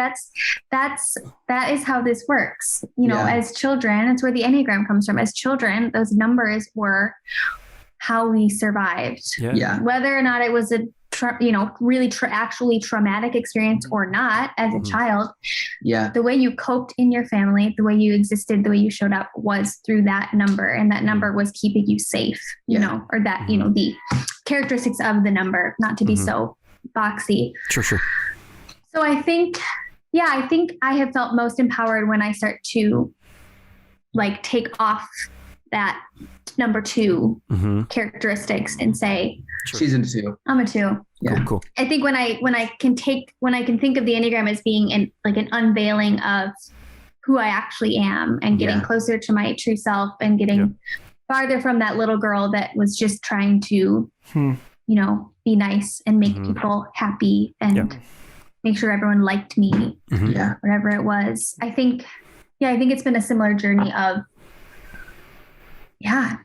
That is how this works. You know, as children, it's where the Enneagram comes from. As children, those numbers were how we survived. Yeah. Whether or not it was a actually traumatic experience or not as a child. Yeah. The way you coped in your family, the way you existed, the way you showed up was through that number. And that number was keeping you safe, you know, or that, you know, the characteristics of the number, not to be so boxy. Sure. So I think I have felt most empowered when I start to like take off that number 2 characteristics and say, she's a 2. I'm a 2. Yeah. Cool. I think when I can think of the Enneagram as being an unveiling of who I actually am and getting closer to my true self and getting farther from that little girl that was just trying to, you know, be nice and make people happy and make sure everyone liked me. Whatever it was. I think it's been a similar journey of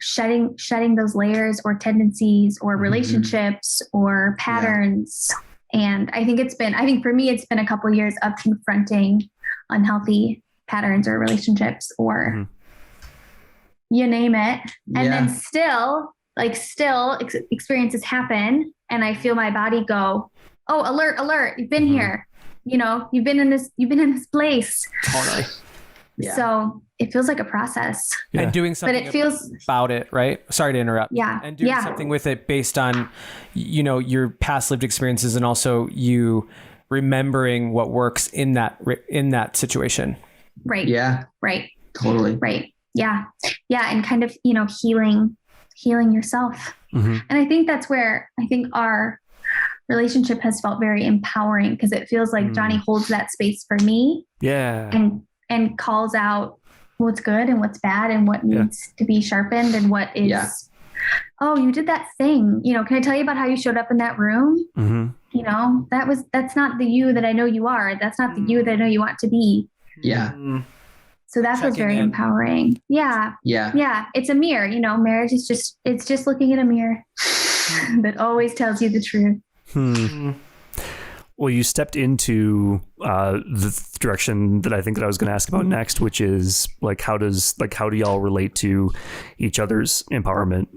shedding those layers or tendencies or relationships or patterns. And I think for me, it's been a couple of years of confronting unhealthy patterns or relationships or you name it. And then still experiences happen and I feel my body go, oh, alert, you've been here. you know, you've been in this place. Totally. Yeah. So it feels like a process. Yeah. And doing something But it feels, about it, right? Sorry to interrupt. Yeah. And doing Yeah. something with it based on, you know, your past lived experiences and also you remembering what works in that situation. right. Yeah. Right. Totally. Right. Yeah. Yeah. And kind of, you know, healing yourself. Mm-hmm. And I think that's where I think our relationship has felt very empowering, because it feels like Jonny holds that space for me Yeah. and calls out what's good and what's bad and what needs to be sharpened and what is, oh, you did that thing. You know, can I tell you about how you showed up in that room? Mm-hmm. You know, that's not the you that I know you are. That's not the you that I know you want to be. Yeah. So that was Checking very in. empowering. Yeah. Yeah. Yeah. It's a mirror, you know, marriage is just looking in a mirror that always tells you the truth. Well, you stepped into the direction that I think that I was going to ask about next, which is like, how do y'all relate to each other's empowerment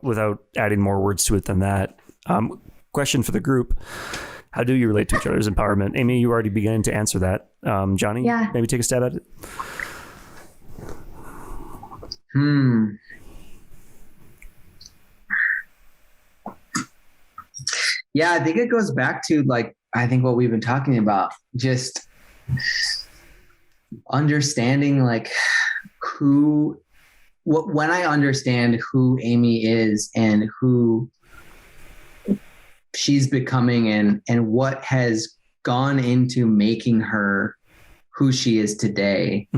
without adding more words to it than that? Question for the group. How do you relate to each other's empowerment? Aimée, you already began to answer that. Jonny, maybe take a stab at it. Yeah, I think it goes back to like, I think what we've been talking about, just understanding like when I understand who Aimée is and who she's becoming and what has gone into making her who she is today,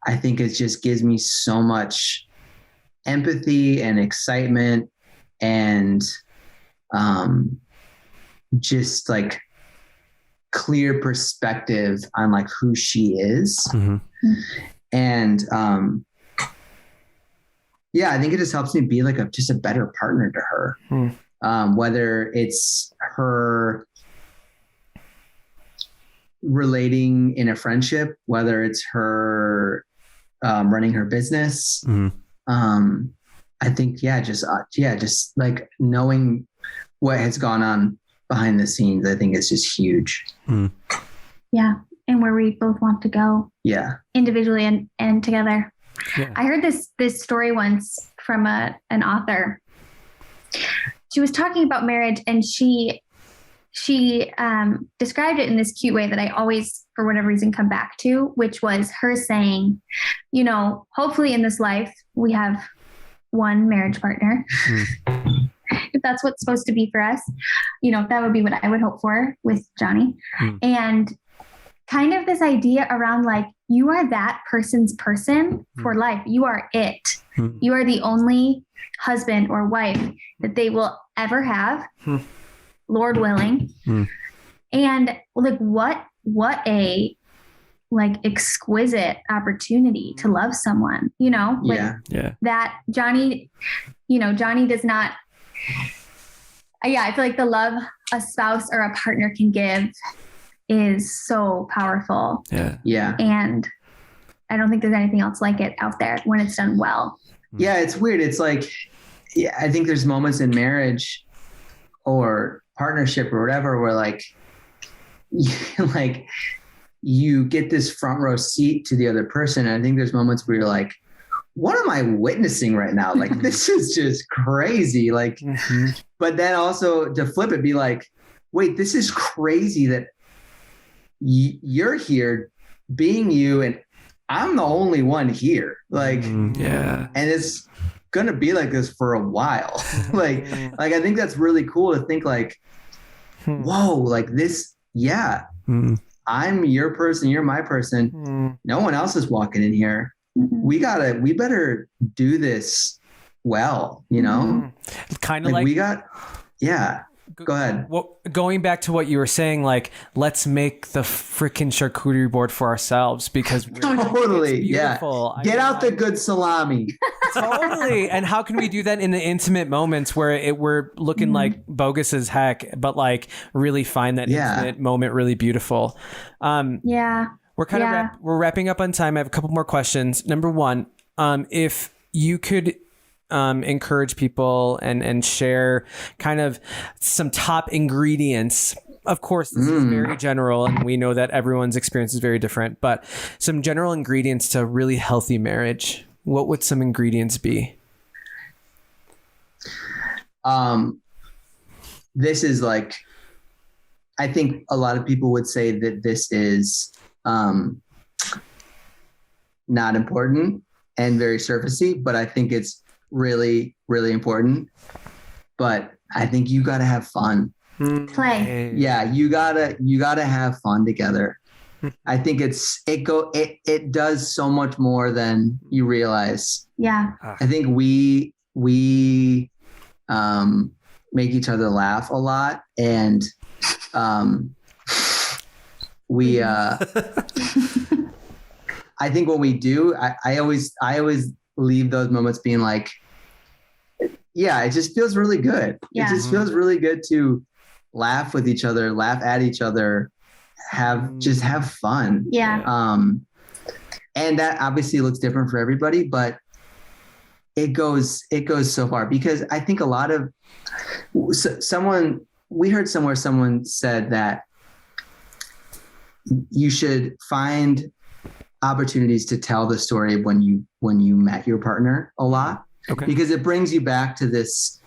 I think it just gives me so much empathy and excitement and just like clear perspective on like who she is. And yeah, I think it just helps me be like just a better partner to her. Whether it's her relating in a friendship, whether it's her running her business. I think, just like knowing what has gone on behind the scenes, I think is just huge. Yeah. And where we both want to go. Yeah. Individually and together. Yeah. I heard this story once from an author. She was talking about marriage, and she described it in this cute way that I always, for whatever reason, come back to, which was her saying, you know, hopefully in this life we have one marriage partner. If that's what's supposed to be for us, you know, that would be what I would hope for with Jonny. And kind of this idea around like, you are that person's person for life. You are it. You are the only husband or wife that they will ever have, Lord willing. And like, what a like exquisite opportunity to love someone, you know, like that Jonny, you know, Jonny does not, I feel like the love a spouse or a partner can give is so powerful. Yeah. And I don't think there's anything else like it out there when it's done well. Yeah. It's weird. It's like, I think there's moments in marriage or partnership or whatever, where like you get this front row seat to the other person. And I think there's moments where you're like, what am I witnessing right now? Like, this is just crazy. Like, but then also to flip it, be like, wait, this is crazy that you're here being you and I'm the only one here. Like, and it's going to be like this for a while. like I think that's really cool to think like, whoa, like this. Yeah. I'm your person. You're my person. No one else is walking in here. We better do this well, you know, kind of like Go ahead. Well, going back to what you were saying, like, let's make the freaking charcuterie board for ourselves because totally, it's beautiful. Get out the good salami. Totally. And how can we do that in the intimate moments where we're looking like bogus as heck, but like really find that intimate moment really beautiful? We're kind of we're wrapping up on time. I have a couple more questions. Number one, if you could encourage people and share kind of some top ingredients of course, this is very general, and we know that everyone's experience is very different, but some general ingredients to a really healthy marriage. What would some ingredients be? This is like, I think a lot of people would say that this is not important and very surfacey, but I think it's really, really important. But I think you got to have fun. Play. Yeah, you gotta have fun together. I think it does so much more than you realize. Yeah. I think we make each other laugh a lot, and we I think when we do, I always leave those moments being like, yeah, it just feels really good. Yeah. It just feels really good to laugh with each other, laugh at each other, have fun. Yeah. And that obviously looks different for everybody, but it goes so far, because I think a lot of we heard somewhere someone said that you should find opportunities to tell the story when you met your partner a lot, because it brings you back to this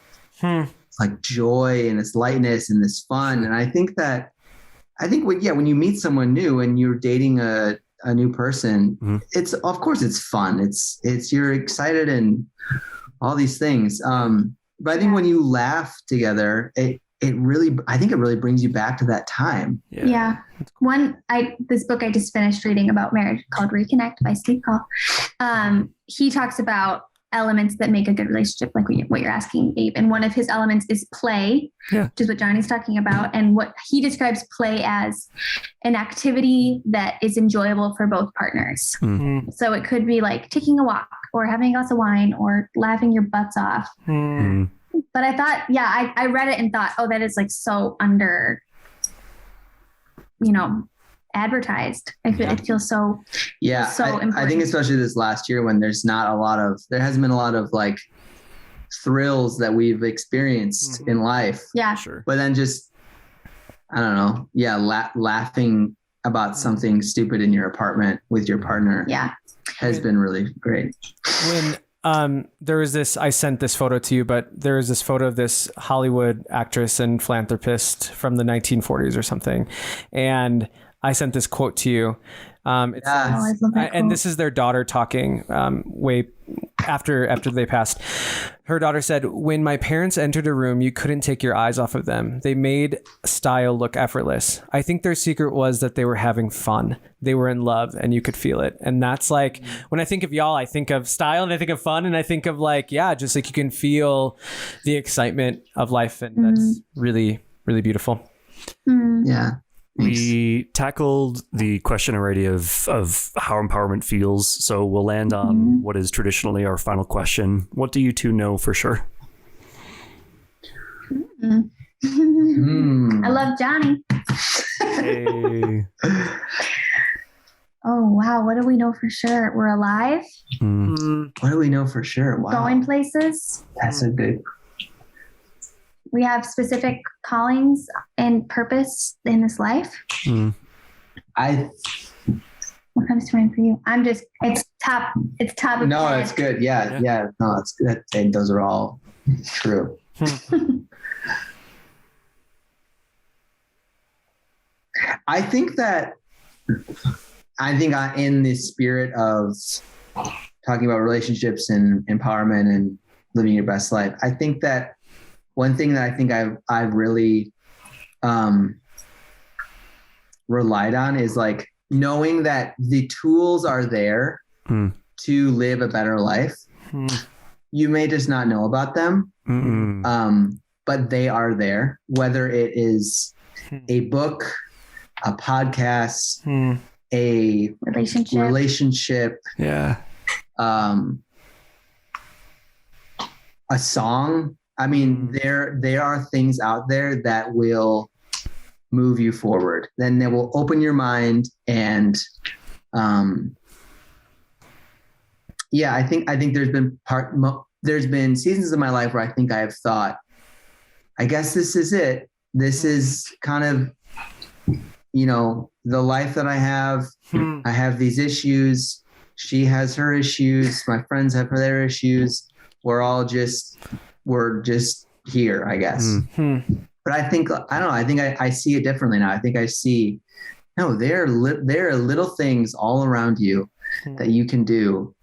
like joy and this lightness and this fun. And I think when you meet someone new and you're dating a new person, it's, of course it's fun. It's you're excited and all these things. But I think when you laugh together, I think it really brings you back to that time. Yeah. This book I just finished reading about marriage called Reconnect by Steve Call. He talks about elements that make a good relationship, like what you're asking, Abe. And one of his elements is play, which is what Jonny's talking about. And what he describes play as an activity that is enjoyable for both partners. So it could be like taking a walk or having a glass of wine or laughing your butts off. But I thought, I read it and thought, oh, that is like so under, advertised. It feels so important. I think especially this last year when there hasn't been a lot of like thrills that we've experienced in life. Yeah, sure. But then just, I don't know. Yeah. Laughing about something stupid in your apartment with your partner. Yeah. Has been really great. When there was this, I sent this photo to you, but there was this photo of this Hollywood actress and philanthropist from the 1940s or something. And I sent this quote to you. It says, and this is their daughter talking way after they passed. Her daughter said, "When my parents entered a room, you couldn't take your eyes off of them. They made style look effortless. I think their secret was that they were having fun. They were in love and you could feel it." And that's like, when I think of y'all, I think of style and I think of fun and I think of like, just like you can feel the excitement of life. And that's really, really beautiful. Yeah. We tackled the question already of how empowerment feels. So we'll land on what is traditionally our final question. What do you two know for sure? I love Jonny. Hey. Oh, wow. What do we know for sure? We're alive. What do we know for sure? Wow. Going places. That's a good. We have specific callings and purpose in this life. What comes to mind for you? It's top of No, head. it's good. Yeah. No, it's good. And those are all true. I think in the spirit of talking about relationships and empowerment and living your best life, I think that one thing that I think I've really relied on is like knowing that the tools are there to live a better life. You may just not know about them, but they are there, whether it is a book, a podcast, a relationship, a song. I mean, there are things out there that will move you forward. Then they will open your mind, and I think there's been seasons of my life where I think I have thought, I guess this is it. This is kind of the life that I have these issues. She has her issues. My friends have their issues. We're just here, I guess. But I think, I don't know. I think I see it differently now. I think I see, no, there are little things all around you that you can do.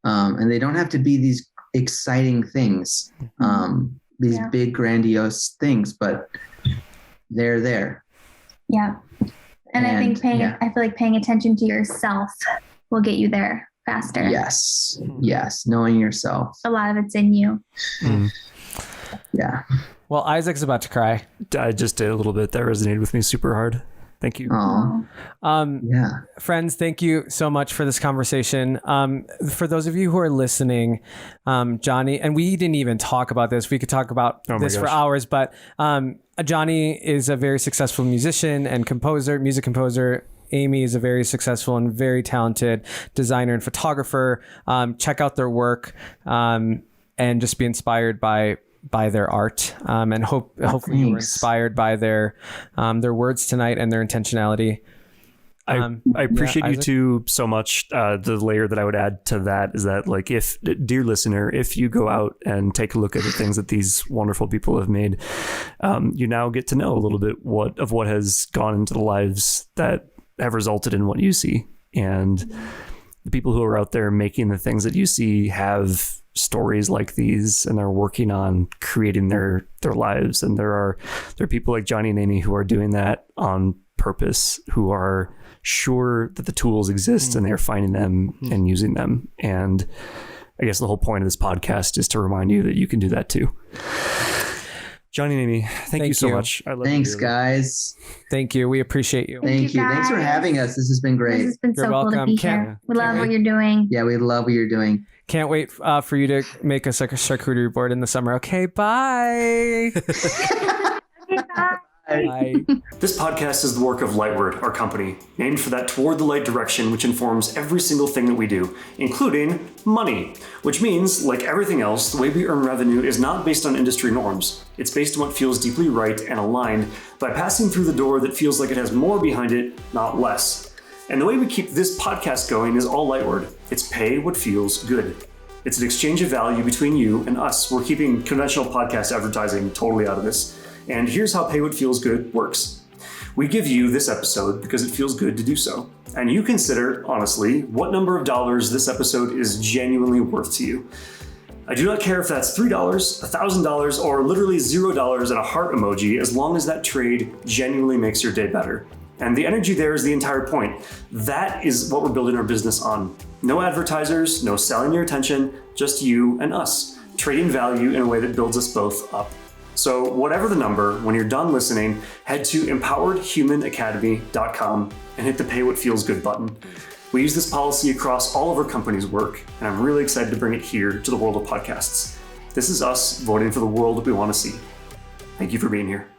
And they don't have to be these exciting things, these big grandiose things, but they're there. Yeah. And I think I feel like paying attention to yourself will get you there faster. Yes. Knowing yourself. A lot of it's in you. Yeah. Well, Isaac's about to cry. I just did a little bit. That resonated with me super hard. Thank you. Friends, thank you so much for this conversation. For those of you who are listening, Jonny, and we didn't even talk about this. We could talk about this for hours, but Jonny is a very successful musician and music composer. Aimée is a very successful and very talented designer and photographer. Check out their work and just be inspired by their art, and hopefully you were inspired by their words tonight and their intentionality. I appreciate you two so much. The layer that I would add to that is that, like, dear listener, if you go out and take a look at the things that these wonderful people have made, you now get to know a little bit of what has gone into the lives that have resulted in what you see. And the people who are out there making the things that you see have stories like these, and they're working on creating their lives. And there are people like Jonny and Aimée who are doing that on purpose, who are sure that the tools exist and they're finding them and using them. And I guess the whole point of this podcast is to remind you that you can do that too. Jonny and Aimée, thank you so much. I love you. Thanks, guys. Thank you. We appreciate you. Thank you. Thanks for having us. This has been great. This has been so cool to be here. We love what you're doing. Yeah, we love what you're doing. Can't wait for you to make us like a charcuterie board in the summer. Okay, bye. Bye. This podcast is the work of Lightward, our company, named for that toward the light direction which informs every single thing that we do, including money, which means, like everything else, the way we earn revenue is not based on industry norms. It's based on what feels deeply right and aligned by passing through the door that feels like it has more behind it, not less. And the way we keep this podcast going is all Lightward. It's pay what feels good. It's an exchange of value between you and us. We're keeping conventional podcast advertising totally out of this. And here's how Pay What Feels Good works. We give you this episode because it feels good to do so. And you consider, honestly, what number of dollars this episode is genuinely worth to you. I do not care if that's $3, $1,000, or literally $0 and a heart emoji, as long as that trade genuinely makes your day better. And the energy there is the entire point. That is what we're building our business on. No advertisers, no selling your attention, just you and us, trading value in a way that builds us both up. So whatever the number, when you're done listening, head to empoweredhumanacademy.com and hit the Pay What Feels Good button. We use this policy across all of our company's work, and I'm really excited to bring it here to the world of podcasts. This is us voting for the world that we want to see. Thank you for being here.